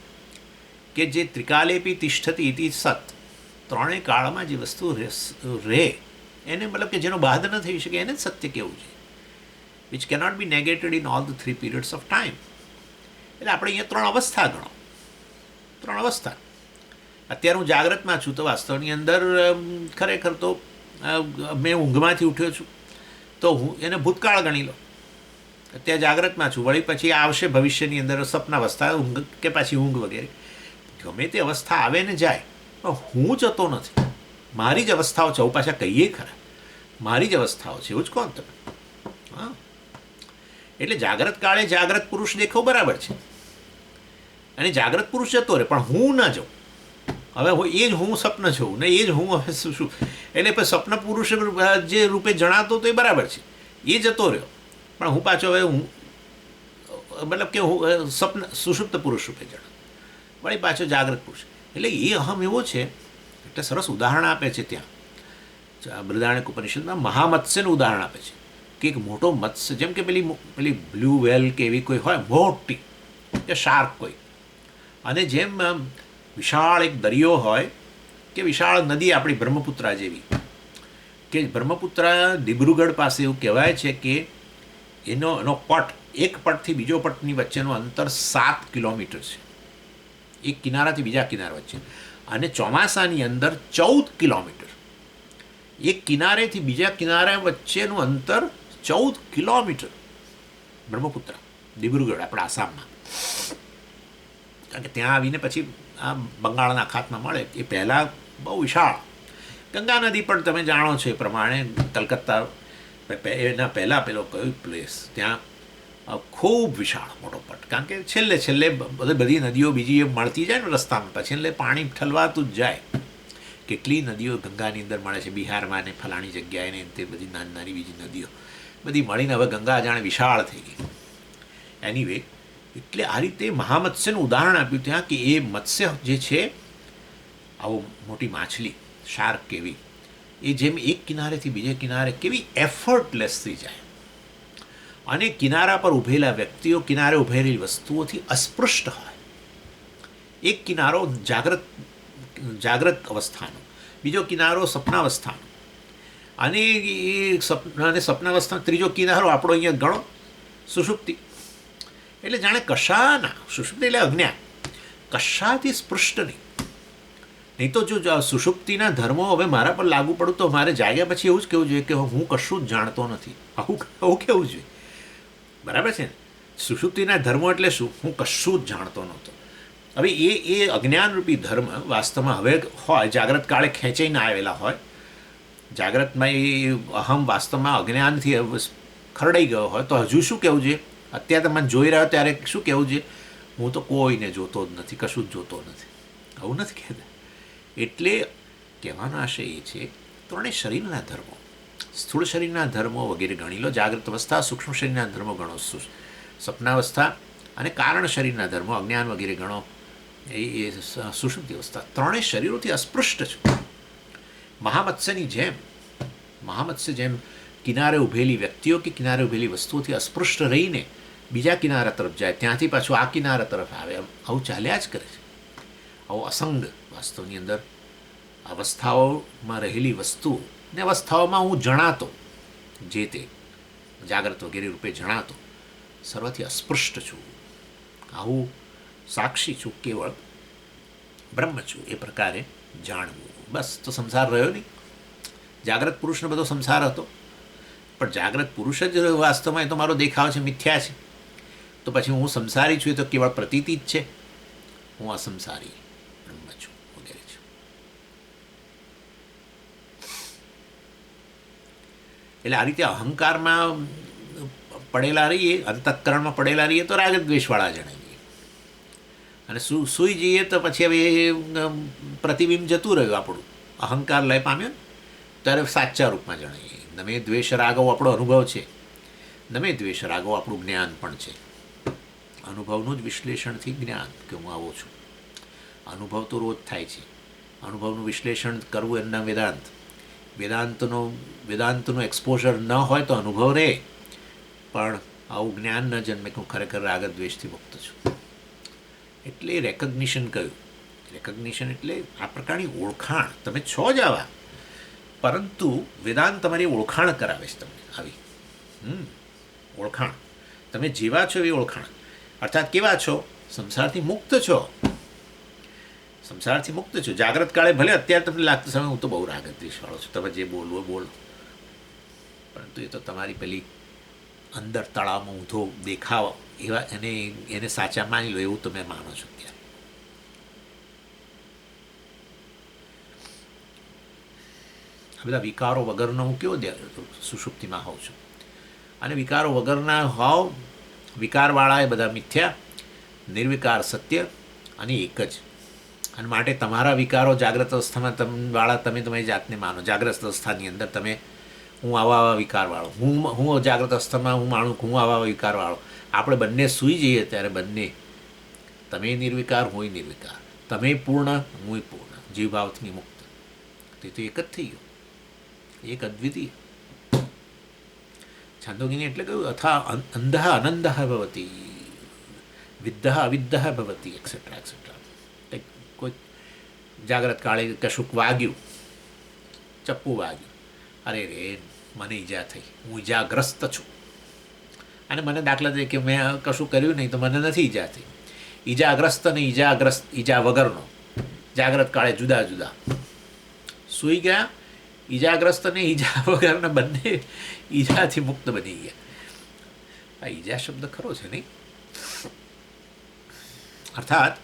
કે જે ત્રિકાલેપી તિષ્ઠતી ઇતિ સત, ત્રણેય કાળમાં જે વસ્તુ રહે એને મતલબ કે જેનો બાદ ન થઈ શકે એને જ સત્ય કહેવું છે. Which cannot be negated in all the 3 periods of time. એટલે આપણે અહીંયા 3 અવસ્થા ગણો, 3 અવસ્થા. અત્યારે હું જાગ્રતમાં છું તો વાસ્તવની અંદર ખરેખર તો મેં ઊંઘમાંથી ઉઠ્યો છું તો હું એને ભૂતકાળ ગણી લો. અત્યારે જાગ્રતમાં છું, વળી પછી આવશે ભવિષ્યની અંદર સપનાવસ્થા, ઊંઘ કે પાછી ઊંઘ વગેરે. ગમે તે અવસ્થા આવે ને જાય, પણ હું જતો નથી. મારી જ અવસ્થાઓ છે. હું પાછા કહીએ ખરા, મારી જ અવસ્થાઓ છે. એવું જ કહો તમે. હા, એટલે જાગ્રત કાળે જાગ્રત પુરુષ દેખો બરાબર છે, અને જાગ્રત પુરુષ જતો રહે, પણ હું ન જાઉં. હવે એ જ હું સ્વપ્ન છું ને એ જ હું હવે શું. એટલે પછી સ્વપ્ન પુરુષ જે રૂપે જણાતો તો એ બરાબર છે, એ જતો રહ્યો, પણ હું પાછો હવે હું મતલબ કે હું સ્વપ્ન સુષુપ્ત પુરુષ રૂપે જણાતો, વળી પાછો જાગ્રત પુરુષ. એટલે એ અહમ એવો છે. એટલે સરસ ઉદાહરણ આપે છે ત્યાં બૃહદારણ્યક ઉપનિષદમાં. મહામત્સ્યનું ઉદાહરણ આપે છે કે એક મોટો મત્સ્ય, જેમ કે પેલી બ્લુ વેલ કે એવી કોઈ હોય મોટી, કે શાર્ક કોઈ, અને જેમ વિશાળ એક દરિયો હોય કે વિશાળ નદી આપણી બ્રહ્મપુત્રા જેવી, કે બ્રહ્મપુત્રા દિબ્રુગઢ પાસે એવું કહેવાય છે કે એનો પટ, એક પટથી બીજો પટની વચ્ચેનું અંતર 7 કિલોમીટર છે, એક કિનારાથી બીજા કિનારા વચ્ચે. અને ચોમાસાની અંદર 14 કિલોમીટર. એક કિનારેથી બીજા કિનારા વચ્ચેનું અંતર 14 કિલોમીટર. બ્રહ્મપુત્રા દિબ્રુગઢ આપણા આસામમાં. કારણ કે ત્યાં આવીને પછી આ બંગાળના અખાતમાં મળે. એ પહેલાં બહુ વિશાળ. ગંગા નદી પણ તમે જાણો છો એ પ્રમાણે કલકત્તા એના પહેલાં પેલો કયો પ્લેસ, ત્યાં ખૂબ વિશાળ મોટો પટ. કારણ કે છેલ્લે બધી નદીઓ બીજી એ મળતી જાય ને રસ્તામાં, પછી એટલે પાણી ઠલવાતું જ જાય. કેટલી નદીઓ ગંગાની અંદર મળે છે, બિહારમાં ને ફલાણી જગ્યાએ ને તે બધી નાની નાની બીજી નદીઓ બધી મળીને હવે ગંગા જાણે વિશાળ થઈ ગઈ. એનીવે, એટલે આ રીતે મહામત્સ્યનું ઉદાહરણ આપ્યું ત્યાં કે એ મત્સ્ય જે છે, આવો મોટી માછલી, શાર્ક કેવી, એ જેમ એક કિનારેથી બીજે કિનારે કેવી એફર્ટલેસ થઈ જાય, અને કિનારા પર ઊભેલા વ્યક્તિઓ કિનારે ઊભેલી વસ્તુઓથી અસ્પૃષ્ટ હોય. એક કિનારો જાગ્રત અવસ્થાનો, બીજો કિનારો સપનાવસ્થાનો, અને સપનાવસ્થાનો ત્રીજો કિનારો આપણો અહીંયા ગણો સુષુપ્તિ. એટલે જાણે કશાના, સુષુપ્તિ એટલે અજ્ઞાન, કશાથી સ્પૃષ્ટ નહીં તો જો સુષુપ્તિના ધર્મો હવે મારા પર લાગુ પડું તો મારે જાગ્યા પછી એવું જ કહેવું જોઈએ કે હું કશું જ જાણતો નથી. આવું કહેવું જોઈએ, બરાબર છે ને? સુષુપ્તિના ધર્મો એટલે શું? હું કશું જ જાણતો નહોતો. હવે એ અજ્ઞાનરૂપી ધર્મ વાસ્તવમાં હવે હોય, જાગ્રત કાળે ખેંચાઈને આવેલા હોય, જાગ્રતમાં એ અહમ વાસ્તવમાં અજ્ઞાનથી ખરડાઈ ગયો હોય, તો હજુ શું કહેવું જોઈએ? અત્યારે તમે જોઈ રહ્યો ત્યારે શું કહેવું છે? હું તો કોઈને જોતો જ નથી, કશું જ જોતો નથી. આવું નથી કહેતા. એટલે કહેવાનો આશય એ છે, ત્રણેય શરીરના ધર્મો, સ્થૂળ શરીરના ધર્મો વગેરે ગણી લો, જાગ્રત અવસ્થા, સૂક્ષ્મ શરીરના ધર્મો ગણો, સપનાવસ્થા, અને કારણ શરીરના ધર્મો અજ્ઞાન વગેરે ગણો, એ સુષુપ્તિ અવસ્થા. ત્રણેય શરીરોથી અસ્પૃષ્ટ છે. મહામત્સ્ય જેમ કિનારે ઊભેલી વ્યક્તિઓ કે કિનારે ઊભેલી વસ્તુઓથી અસ્પૃષ્ટ રહીને બીજા કિનારા તરફ જાય, ત્યાંથી પાછું આ કિનારા તરફ આવે, આવું ચાલ્યા જ કરે છે. આવો અસંગ વાસ્તવની અંદર અવસ્થાઓમાં રહેલી વસ્તુ ને અવસ્થાઓમાં હું જણાતો, જે તે જાગ્રત વગેરે રૂપે જણાતો, સર્વથી અસ્પૃષ્ટ છું, આવું સાક્ષી છું, કેવળ બ્રહ્મ છું, એ પ્રકારે જાણવું. બસ, તો સંસાર રહ્યો નહીં. જાગ્રત પુરુષનો બધો સંસાર હતો, પણ જાગ્રત પુરુષ જ વાસ્તવમાં એ તો મારો દેખાવ છે, મિથ્યા છે. તો પછી હું સંસારી છું એ તો કેવળ પ્રતીતિ જ છે. હું અસંસારી બ્રહ્મ છું વગેરે છું. એટલે આ રીતે અહંકારમાં પડેલા રહીએ, અંતઃકરણમાં પડેલા રહીએ તો રાગ દ્વેષવાળા જણાવીએ, અને સૂઈ જઈએ તો પછી હવે પ્રતિબિંબ જતું રહ્યું આપણું, અહંકાર લય પામ્યો ત્યારે સાચા રૂપમાં જણાવીએ. નમે દ્વેષ રાગો આપણો અનુભવ છે, નમે દ્વેષ રાગો આપણું જ્ઞાન પણ છે. અનુભવનું જ વિશ્લેષણથી જ્ઞાન કે હું આવો છું. અનુભવ તો રોજ થાય છે, અનુભવનું વિશ્લેષણ કરવું એમના વેદાંત. વેદાંતનું એક્સપોઝર ન હોય તો અનુભવ રહે, પણ આવું જ્ઞાન ન જન્મે કે હું ખરેખર રાગ દ્વેષથી મુક્ત છું. એટલે રેકગ્નિશન કહ્યું. રેકગ્નિશન એટલે આ પ્રકારની ઓળખાણ. તમે છો જ આવા, પરંતુ વેદાંત તમારી ઓળખાણ કરાવે છે તમને. આવી ઓળખાણ, તમે જેવા છો એવી ઓળખાણ. અર્થાત કેવા છો? સંસારથી મુક્ત છો. સંસારથી મુક્ત છો. જાગ્રત કાળે ભલે અત્યારે તમને લાગતું સમય હું તો બહુ રાગ દ્વેષવાળો છું, તમે જે બોલવો બોલો, પરંતુ એ તો તમારી પેલી અંદર તળાવમાં ઊંધો દેખાવ એવા એને સાચા માની લો, એવું તમે માનો છો. ત્યારે આ બધા વિકારો વગરનો હું કેવો સુષુપ્તિમાં હોઉં છું, અને વિકારો વગરના હોવ, વિકારવાળા એ બધા મિથ્યા, નિર્વિકાર સત્ય અને એક જ. અને માટે તમારા વિકારો જાગ્રત અવસ્થામાં વાળા તમે તમારી જાતને માનો. જાગ્રત અવસ્થાની અંદર તમે હું આવા વિકારવાળો, હું જાગ્રત અવસ્થામાં હું માનું હું આવા વિકારવાળો. આપણે બંને સૂઈ જઈએ ત્યારે બંને, તમે નિર્વિકાર હું નિર્વિકાર, તમે પૂર્ણ હું પૂર્ણ, જીવભાવથી મુક્ત. તે તો એક જ થઈ ગયો, એક અદ્વિતીય. છાંદોગીની એટલે કહ્યું અથા અંધઃ અનંદઃ ભવતી, વિદ્ધઃ અવિદ્ધઃ ભવતી, એક્સેટ્રા એક્સેટ્રા. કોઈ જાગ્રત કાળે કશુંક વાગ્યું, ચપ્પુ વાગ્યું, અરે રે મને ઈજા થઈ, હું ઈજાગ્રસ્ત છું. અને મને દાખલા તરીકે મેં કશું કર્યું નહીં તો મને નથી ઈજા થઈ. ઈજાગ્રસ્ત અને ઈજા વગરનો જાગ્રત કાળે જુદા જુદા. સૂઈ ગયા, ઈજાગ્રસ્ત અને ઈજા વગરના બંને ઈજાથી મુક્ત બની ગયા. આ ઈજા શબ્દ ખરો છે નહીં? અર્થાત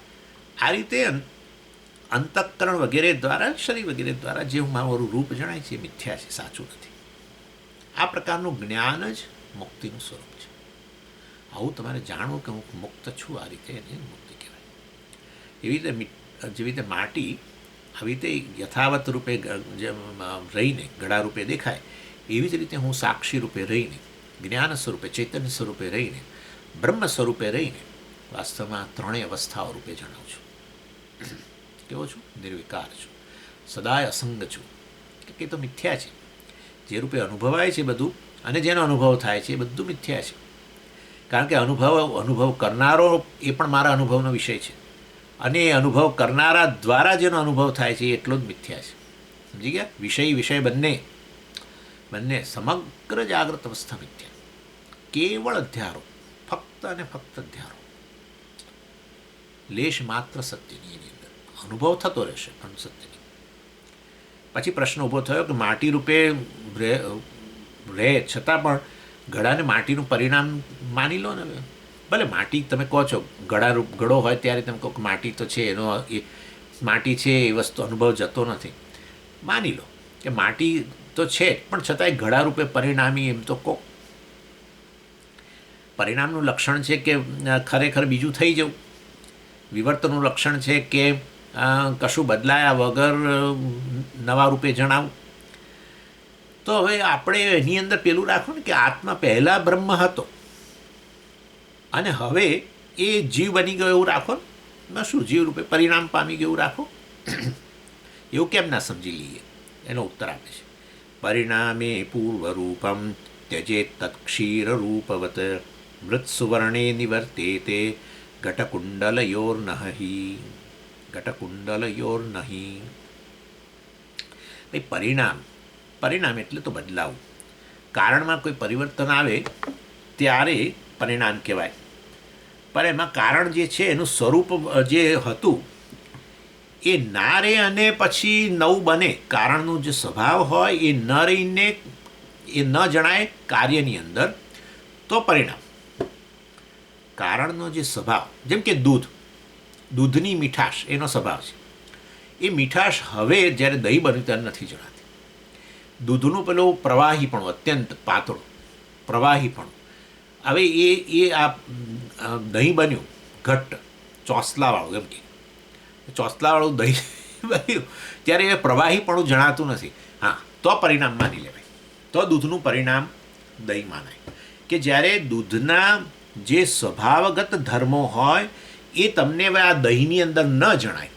આ રીતે અંતઃકરણ વગેરે દ્વારા, શરીર વગેરે દ્વારા જે મારું રૂપ જણાય છે એ મિથ્યા છે, સાચું નથી. આ પ્રકારનું જ્ઞાન જ મુક્તિનું સ્વરૂપ છે. આવું તમારે જાણવું કે હું મુક્ત છું, આ રીતે એને મુક્તિ કહેવાય. એવી રીતે જેવી રીતે માટી આવી રીતે યથાવત રૂપે રહીને ઘડા રૂપે દેખાય, એવી જ રીતે હું સાક્ષી રૂપે રહીને, જ્ઞાન સ્વરૂપે, ચૈતન્ય સ્વરૂપે રહીને, બ્રહ્મ સ્વરૂપે રહીને વાસ્તવમાં ત્રણેય અવસ્થાઓ રૂપે જણાવું છું. કેવો છું? નિર્વિકાર છું, સદાય અસંગ છું. કે તો મિથ્યા છે. જે રૂપે અનુભવાય છે બધું, અને જેનો અનુભવ થાય છે એ બધું મિથ્યા છે. કારણ કે અનુભવ કરનારો એ પણ મારા અનુભવનો વિષય છે, અને એ અનુભવ કરનારા દ્વારા જેનો અનુભવ થાય છે એટલો જ મિથ્યા છે. સમજી ગયા? વિષય બંને સમગ્ર જાગ્રત અવસ્થા મિથ્યા. કેવળ અધ્યારો, ફક્ત અને ફક્ત અધ્યારો, લેશ માત્ર સત્યની એની અંદર અનુભવ થતો રહેશે, પણ સત્યની. પછી પ્રશ્ન ઊભો થયો કે માટી રૂપે રહે છતાં પણ ઘડાને માટીનું પરિણામ માની લો ને. ભલે માટી તમે કહો છો, ઘડો હોય ત્યારે તમે કહો કે માટી તો છે, એનો એ માટી છે એ વસ્તુ અનુભવ જતો નથી. માની લો કે માટી તો છે, પણ છતાંય ઘડા રૂપે પરિણામી એમ તો કહો. પરિણામનું લક્ષણ છે કે ખરેખર બીજું થઈ જવું. વિવર્તનનું લક્ષણ છે કે કશું બદલાયા વગર નવા રૂપે જણાવું. તો હવે આપણે એની અંદર પેલું રાખો ને કે આત્મા પહેલાં બ્રહ્મ હતો અને હવે એ જીવ બની ગયો એવું રાખો ને. શું જીવ રૂપે પરિણામ પામી ગયું રાખો? એવું કેમ ના સમજી લઈએ? એનો ઉત્તર આપે છે પરિણામે પૂર્વરૂપમ ત્યજેત તત્ક્ષીરરૂપવત મૃત્સુવર્ણે નિવર્તેતે ઘટકુંડલયોર્નહિ. ઘટકુંડલયોર્નહિ. ભાઈ પરિણામ, પરિણામ એટલે તો બદલાવ. કારણમાં કોઈ પરિવર્તન આવે ત્યારે પરિણામ કહેવાય. પણ એમાં કારણ જે છે એનું સ્વરૂપ જે હતું એ ના રહે અને પછી નવું બને. કારણનું જે સ્વભાવ હોય એ ન રહીને એ ન જણાય કાર્યની અંદર, તો પરિણામ. કારણનો જે સ્વભાવ, જેમ કે દૂધ, દૂધની મીઠાશ એનો સ્વભાવ છે. એ મીઠાશ હવે જ્યારે દહીં બન્યું ત્યારે નથી જણાતી. દૂધનું પેલું પ્રવાહીપણું, અત્યંત પાતળું પ્રવાહીપણું, હવે એ આ દહીં બન્યું ઘટ્ટ ચોસલાવાળું, એમ કે ચોસલાવાળું દહીં બન્યું ત્યારે એ પ્રવાહીપણું જણાતું નથી. હા, તો પરિણામ માની લેવાય, તો દૂધનું પરિણામ દહીં માનાય. કે જ્યારે દૂધના જે સ્વભાવગત ધર્મો હોય એ તમને હવે આ દહીંની અંદર ન જણાય,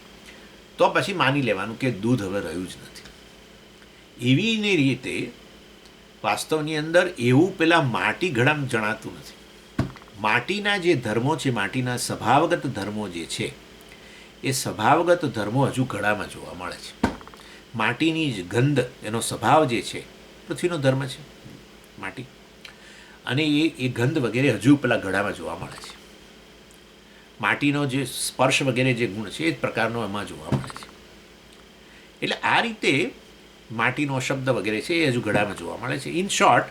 તો પછી માની લેવાનું કે દૂધ હવે રહ્યું જ નથી. એવીની રીતે વાસ્તવની અંદર એવું પેલા માટી ઘડામાં જણાતું નથી. માટીના જે ધર્મો છે, માટીના સ્વભાવગત ધર્મો જે છે, એ સ્વભાવગત ધર્મો હજુ ઘડામાં જોવા મળે છે. માટીની જ ગંધ, એનો સ્વભાવ જે છે, પૃથ્વીનો ધર્મ છે માટી, અને એ ગંધ વગેરે હજુ પેલા ઘડામાં જોવા મળે છે. માટીનો જે સ્પર્શ વગેરે જે ગુણ છે એ જ પ્રકારનો એમાં જોવા મળે છે. એટલે આ રીતે માટીનો શબ્દ વગેરે છે એ હજુ ઘડામાં જોવા મળે છે. ઇન શોર્ટ,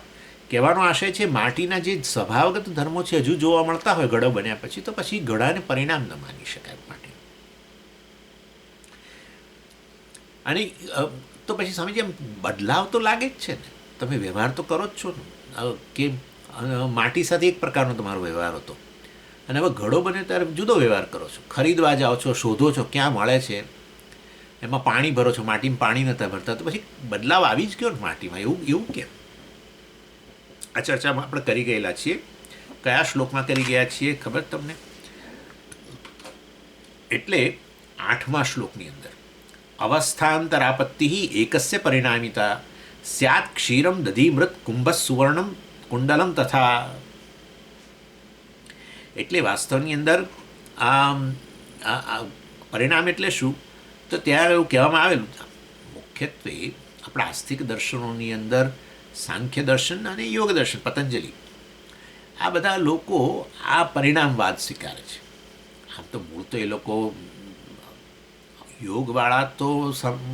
કહેવાનો આશય છે માટીના જે સ્વભાવગત ધર્મો છે હજુ જોવા મળતા હોય ઘડો બન્યા પછી, તો પછી ઘડાને પરિણામ ન માની શકાય માટી. અને તો પછી સ્વામીજી એમ બદલાવ તો લાગે જ છે ને, તમે વ્યવહાર તો કરો જ છો ને. કે માટી સાથે એક પ્રકારનો તમારો વ્યવહાર હતો, અને હવે ઘડો બને ત્યારે જુદો વ્યવહાર કરો છો. ખરીદવા જાઓ છો, શોધો છો ક્યાં મળે છે, એમાં પાણી ભરો છો, માટીમાં પાણી નહોતા ભરતા, તો પછી બદલાવ આવી જ ગયો ને માટીમાં. એવું કેમ? આ ચર્ચામાં આપણે કરી ગયેલા છીએ. કયા શ્લોકમાં કરી ગયા છીએ ખબર તમને? એટલે 8મા શ્લોકની અંદર અવસ્થાંતરાપત્તિ એકસ્ય પરિણામિતા સ્યાત ક્ષીરમ દધી મૃત કુંભ સુવર્ણમ કુંડલમ તથા. એટલે વાસ્તવની અંદર પરિણામ એટલે શું? તો ત્યાં એવું કહેવામાં આવેલું, મુખ્યત્વે આપણા આસ્તિક દર્શનોની અંદર સાંખ્ય દર્શન અને યોગ દર્શન, પતંજલિ, આ બધા લોકો આ પરિણામવાદ સ્વીકારે છે. આમ તો મૂળ તો એ લોકો યોગવાળા તો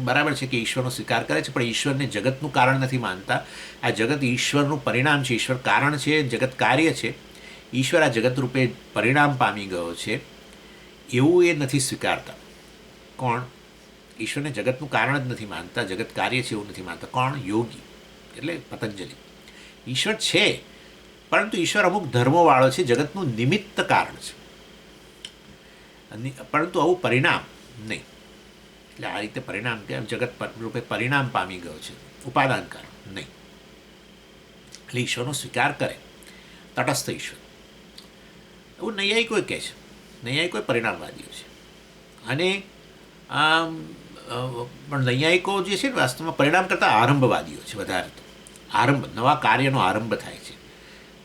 બરાબર છે કે ઈશ્વરનો સ્વીકાર કરે છે, પણ ઈશ્વરને જગતનું કારણ નથી માનતા. આ જગત ઈશ્વરનું પરિણામ છે, ઈશ્વર કારણ છે, જગત કાર્ય છે, ઈશ્વર આ જગત રૂપે પરિણામ પામી ગયો છે, એવું એ નથી સ્વીકારતા. કોણ? ઈશ્વરને જગતનું કારણ જ નથી માનતા, જગત કાર્ય છે એવું નથી માનતા. કોણ? યોગી, એટલે પતંજલિ. ઈશ્વર છે, પરંતુ ઈશ્વર અમુક ધર્મોવાળો છે, જગતનું નિમિત્ત કારણ છે, પરંતુ આવું પરિણામ નહીં. એટલે આ રીતે પરિણામ કે જગત રૂપે પરિણામ પામી ગયો છે, ઉપાદાન કારણ નહીં. એટલે ઈશ્વરનો સ્વીકાર કરે તટસ્થ ઈશ્વર, એવું નૈયાયિકો કહે છે. નૈયાયિકો પરિણામવાદીઓ છે. અને પણ નૈયાયિકો જે છે ને વાસ્તવમાં પરિણામ કરતાં આરંભવાદીઓ છે વધારે. તો આરંભ, નવા કાર્યનો આરંભ થાય છે,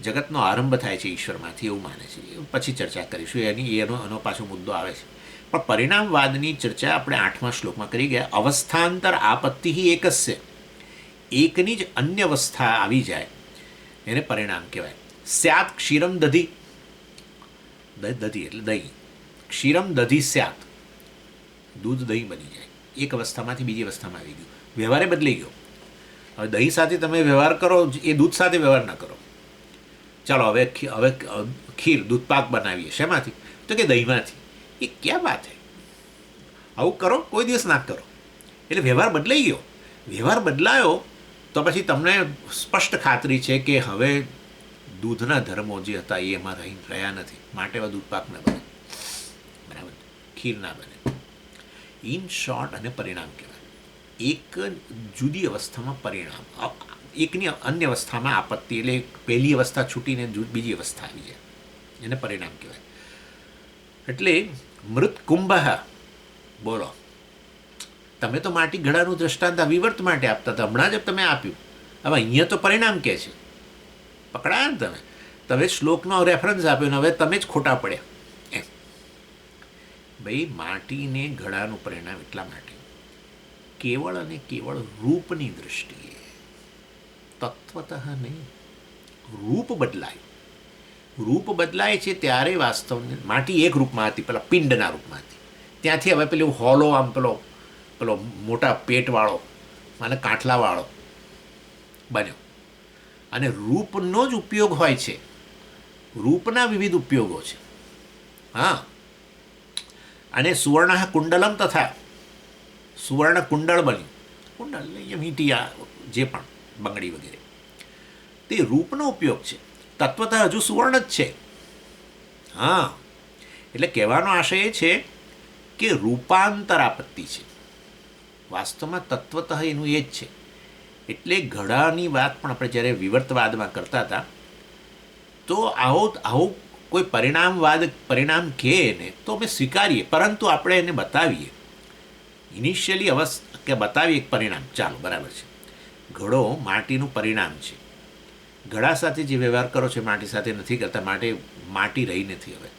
જગતનો આરંભ થાય છે ઈશ્વરમાંથી, એવું માને છે. પછી ચર્ચા કરીશું એનો પાછો મુદ્દો આવે છે. પણ પરિણામવાદની ચર્ચા આપણે 8મા શ્લોકમાં કરી ગયા. અવસ્થાંતર આપત્તિ એકસ્ય, એકની જ અન્ય અવસ્થા આવી જાય એને પરિણામ કહેવાય. સ્યાત ક્ષીરમ દધી, દધી એટલે દહીં, ક્ષીરમ દધી સ્યાત, દૂધ દહીં બની જાય. એક અવસ્થામાંથી બીજી અવસ્થામાં આવી ગયું, વ્યવહારે બદલાઈ ગયો. હવે દહીં સાથે તમે વ્યવહાર કરો, એ દૂધ સાથે વ્યવહાર ન કરો. ચાલો હવે ખીર, દૂધપાક બનાવીએ, શેમાંથી? તો કે દહીંમાંથી. એ ક્યાં વાત છે? આવું કરો, કોઈ દિવસ ના કરો. એટલે વ્યવહાર બદલાઈ ગયો. વ્યવહાર બદલાયો તો પછી તમને સ્પષ્ટ ખાતરી છે કે હવે દૂધના ધર્મો જે હતા એ એમાં રહ્યા નથી, માટે એવા દૂધપાક ના બને, બરાબર, ખીર ના બને. ઇન શોર્ટ, અને પરિણામ કહેવાય. એક જુદી અવસ્થામાં પરિણામ, એકની અન્ય અવસ્થામાં આપત્તિ, એટલે પહેલી અવસ્થા છૂટીને બીજી અવસ્થા આવી જાય, એને પરિણામ કહેવાય. એટલે મૃત કુંભ, બોલો, તમે તો માટી ઘડાનું દ્રષ્ટાંત આ વિવર્ત માટે આપતા હતા, હમણાં જ તમે આપ્યું. હવે અહીંયા તો પરિણામ કહે છે. પકડાયા ને તમે શ્લોકનો રેફરન્સ આપ્યો ને હવે તમે જ ખોટા પડ્યા એમ. ભાઈ માટીને ઘડાનું પરિણામ એટલા માટે કેવળ અને કેવળ રૂપની દૃષ્ટિએ, તત્વતઃ નહીં. રૂપ બદલાય, રૂપ બદલાય છે ત્યારે વાસ્તવને માટી એક રૂપમાં હતી, પેલા પિંડના રૂપમાં હતી, ત્યાંથી હવે પેલું હોલો આમ પેલો પેલો મોટા પેટવાળો અને કાંઠલાવાળો બન્યો. અને રૂપનો જ ઉપયોગ હોય છે, રૂપના વિવિધ ઉપયોગો છે. હા, અને સુવર્ણ કુંડલમ તથા સુવર્ણ કુંડળ બન્યું. કુંડળ અહીંયા વીંટિયા જે પણ બંગડી વગેરે તે રૂપનો ઉપયોગ છે, તત્વતઃ હજુ સુવર્ણ જ છે. હા, એટલે કહેવાનો આશય એ છે કે રૂપાંતર આપત્તિ છે, વાસ્તવમાં તત્વતઃ એનું એ જ છે. એટલે ઘડાની વાત પણ આપણે જ્યારે વિવર્તવાદમાં કરતા હતા તો આવું કોઈ પરિણામ કહે ને તો અમે સ્વીકારીએ, પરંતુ આપણે એને બતાવીએ ઇનિશિયલી કે બતાવીએ એક પરિણામ. ચાલો બરાબર છે, ઘડો માટીનું પરિણામ છે. ઘડા સાથે જે વ્યવહાર કરો છો માટી સાથે નથી કરતા, માટે માટી રહી નથી હવે.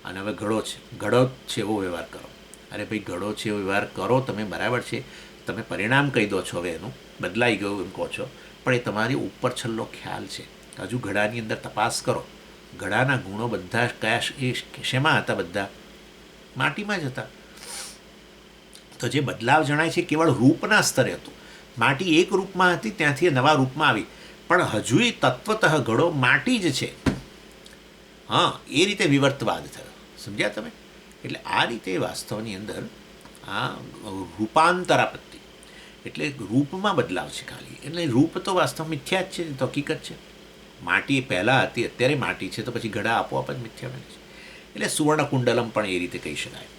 અને હવે ઘડો છે, ઘડો છે એવો વ્યવહાર કરો. અરે ભાઈ ઘડો છે એવો વ્યવહાર કરો તમે, બરાબર છે, તમે પરિણામ કહી દો છો, હવે એનું બદલાઈ ગયું એમ કહો છો, પણ એ તમારી ઉપર છલ્લો ખ્યાલ છે. હજુ ઘડાની અંદર તપાસ કરો, ઘડાના ગુણો બધા કયા શેમાં હતા? બધા માટીમાં જ હતા. તો જે બદલાવ જણાય છે કેવળ રૂપના સ્તરે હતું. માટી એક રૂપમાં હતી, ત્યાંથી નવા રૂપમાં આવી, પણ હજુ તત્વતઃ ઘડો માટી જ છે. હા, એ રીતે વિવર્તવાદ થયો. સમજ્યા તમે? એટલે આ રીતે વાસ્તવની અંદર આ રૂપાંતર આપત્તિ એટલે રૂપમાં બદલાવ છે ખાલી. એટલે રૂપ તો વાસ્તવ મિથ્યા જ છે, તો હકીકત છે. માટી પહેલાં હતી, અત્યારે માટી છે, તો પછી ઘડા આપોઆપ જ મિથ્યા બને છે. એટલે સુવર્ણ કુંડલમ પણ એ રીતે કહી શકાય.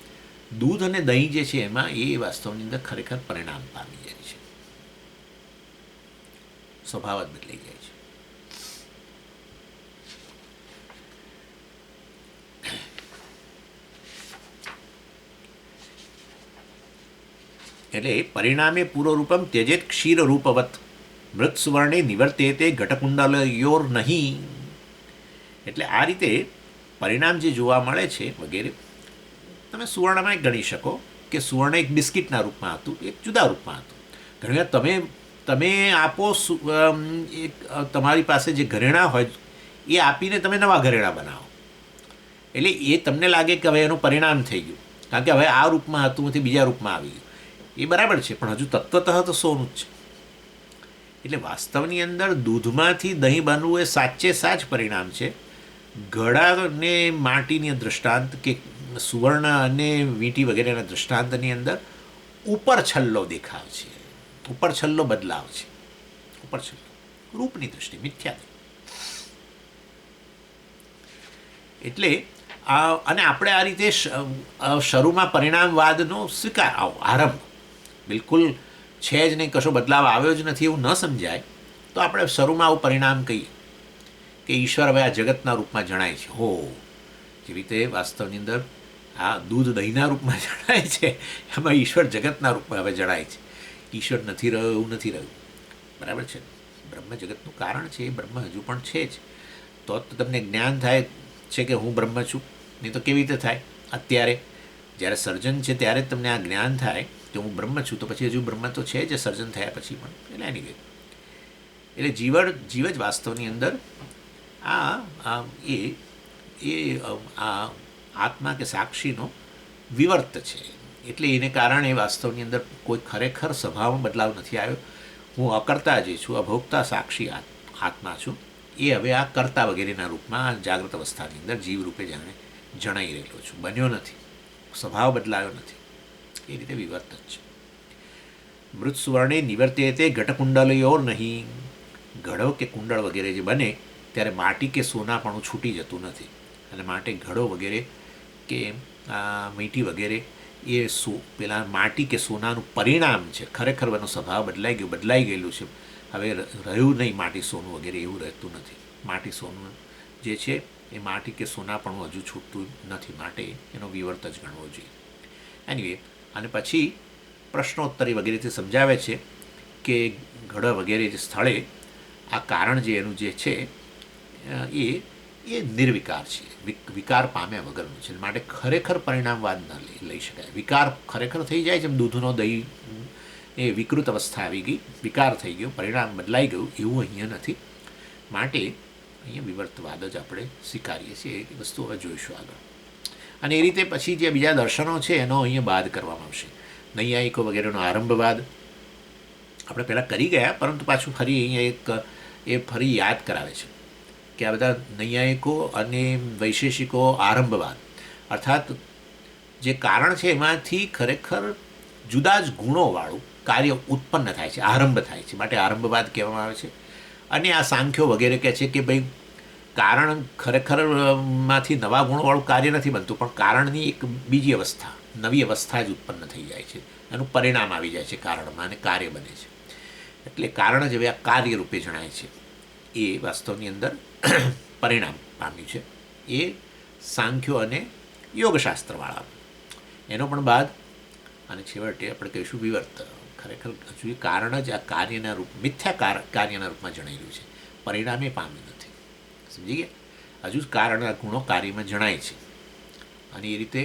દૂધ અને દહીં જે છે એમાં એ વાસ્તવની અંદર ખરેખર પરિણામ પામી જાય છે, સ્વભાવ જ બદલાઈ જાય છે. એટલે પરિણામે પૂર્વરૂપમ ત્યજેત ક્ષીર રૂપવત મૃત સુવર્ણે નિવર્તે તે ઘટકુંડલયોર નહીં. એટલે આ રીતે પરિણામ જે જોવા મળે છે વગેરે તમે સુવર્ણમાં ગણી શકો કે સુવર્ણ એક બિસ્કિટના રૂપમાં હતું, એક જુદા રૂપમાં હતું. ઘણીવાર તમે આપો એક તમારી પાસે જે ઘરેણાં હોય એ આપીને તમે નવા ઘરેણાં બનાવો, એટલે એ તમને લાગે કે હવે એનું પરિણામ થઈ ગયું, કારણ કે હવે આ રૂપમાં હતું નથી બીજા રૂપમાં આવી ગયું. એ બરાબર છે, પણ હજુ તત્વતઃ તો સોનું જ છે. એટલે વાસ્તવની અંદર દૂધમાંથી દહીં બનવું એ સાચે સાચ પરિણામ છે. ઘડા અને માટીની દૃષ્ટાંત કે સુવર્ણ અને વીંટી વગેરેના દૃષ્ટાંતની અંદર ઉપર છલ્લો દેખાવ છે, ઉપર છલ્લો બદલાવ છે, ઉપર છલ્લો રૂપની દૃષ્ટિ મિથ્યા. એટલે અને આપણે આ રીતે શરૂમાં પરિણામવાદનો સ્વીકાર આરંભ બિલકુલ છે જ નહીં, કશો બદલાવ આવ્યો જ નથી એવું ન સમજાય તો આપણે શરૂમાં આવું પરિણામ કહીએ કે ઈશ્વર હવે આ જગતના રૂપમાં જણાય છે. હો, જેવી રીતે વાસ્તવની અંદર આ દૂધ દહીંના રૂપમાં જણાય છે, એમાં ઈશ્વર જગતના રૂપમાં હવે જણાય છે. ઈશ્વર નથી રહ્યો એવું નથી રહ્યું, બરાબર છે. બ્રહ્મ જગતનું કારણ છે, એ બ્રહ્મ હજુ પણ છે જ, તો તમને જ્ઞાન થાય છે કે હું બ્રહ્મ છું. નહીં તો કેવી રીતે થાય? અત્યારે જ્યારે સર્જન છે ત્યારે જ તમને આ જ્ઞાન થાય કે હું બ્રહ્મ છું, તો પછી હજુ બ્રહ્મ તો છે જ સર્જન થયા પછી પણ. એટલે એની વે એટલે જીવ જ વાસ્તવની અંદર આ આત્મા કે સાક્ષીનો વિવર્ત છે. એટલે એને કારણે વાસ્તવની અંદર કોઈ ખરેખર સ્વભાવમાં બદલાવ નથી આવ્યો. હું અકર્તા જે છું, અભોગતા સાક્ષી આત્મા છું, એ હવે આ કર્તા વગેરેના રૂપમાં જાગૃત અવસ્થાની અંદર જીવ રૂપે જાણે જણાઈ રહેલો છું, બન્યો નથી, સ્વભાવ બદલાયો નથી. એ રીતે વિવર્ત જ છે. મૃત સુવર્ણે નિવર્તે તે ઘટકુંડલયોર નહીં. ઘડો કે કુંડળ વગેરે જે બને ત્યારે માટી કે સોના પણ છૂટી જતું નથી, અને માટે ઘડો વગેરે કે મીઠી વગેરે એ પેલા માટી કે સોનાનું પરિણામ છે. ખરેખર એનો સ્વભાવ બદલાઈ ગયેલું છે. હવે રહ્યું નહીં માટી સોનું વગેરે, એવું રહેતું નથી. માટી સોનું જે છે એ માટી કે સોના પણ હજુ છૂટતું નથી, માટે એનો વિવર્ત જ ગણવો જોઈએ. એનીવે, અને પછી પ્રશ્નોત્તરી વગેરેથી સમજાવે છે કે ઘડ વગેરે જે સ્થળે આ કારણ જે એનું જે છે એ એ નિર્વિકાર છે, વિકાર પામ્યા વગરનું છે. માટે ખરેખર પરિણામવાદ ન લઈ શકાય. વિકાર ખરેખર થઈ જાય છે, દૂધનો દહીં એ વિકૃત અવસ્થા આવી ગઈ, વિકાર થઈ ગયો, પરિણામ બદલાઈ ગયું, એવું અહીંયા નથી. માટે અહીંયા વિવર્તવાદ જ આપણે સ્વીકારીએ છીએ. એ વસ્તુ હવે જોઈશું આગળ. અને એ રીતે પછી જે બીજા દર્શનો છે એનો અહીંયા બાદ કરવામાં આવશે. નૈયાયિકો વગેરેનો આરંભવાદ આપણે પહેલાં કરી ગયા, પરંતુ પાછું ફરી અહીંયા એ ફરી યાદ કરાવે છે કે આ બધા નૈયાયિકો અને વૈશેષિકો આરંભવાદ, અર્થાત જે કારણ છે એમાંથી ખરેખર જુદા જ ગુણોવાળું કાર્ય ઉત્પન્ન થાય છે, આરંભ થાય છે, માટે આરંભવાદ કહેવામાં આવે છે. અને આ સાંખ્યો વગેરે કહે છે કે ભાઈ કારણ ખરેખર માંથી નવા ગુણોવાળું કાર્ય નથી બનતું, પણ કારણની એક બીજી અવસ્થા, નવી અવસ્થા જ ઉત્પન્ન થઈ જાય છે, એનું પરિણામ આવી જાય છે કારણમાં અને કાર્ય બને છે. એટલે કારણ જ હવે આ કાર્ય રૂપે જણાય છે, એ વાસ્તવની અંદર પરિણામ પામ્યું છે. એ સાંખ્યો અને યોગશાસ્ત્રવાળા એનો પણ બાદ. અને છેવટે આપણે કહીશું વિવર્ત. ખરેખર હજુ એ કારણ જ આ કાર્યના રૂપ, મિથ્યા કાર્યના રૂપમાં જણાયેલું છે, પરિણામે પામ્યું નથી. સમજી ગયા? હજુ કારણના ગુણો કાર્યમાં જણાય છે. અને એ રીતે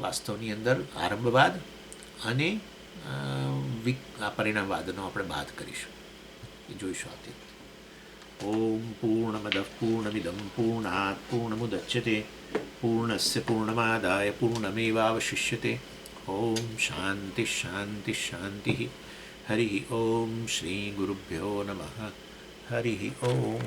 વાસ્તવની અંદર આરંભવાદ અને આ પરિણામવાદનો આપણે બાદ કરીશું, એ જોઈશું આવતી. ઓમ પૂર્ણમદ પૂર્ણમિદમ પૂર્ણાત પૂર્ણમુદચ્યતે પૂર્ણસ્ય પૂર્ણમાદાય પૂર્ણમેવાવશિષ્યતે. ઓમ શાંતિ શાંતિ શાંતિ. હરિ ઓમ શ્રી ગુરુભ્યો નમઃ. હરિ ઓમ.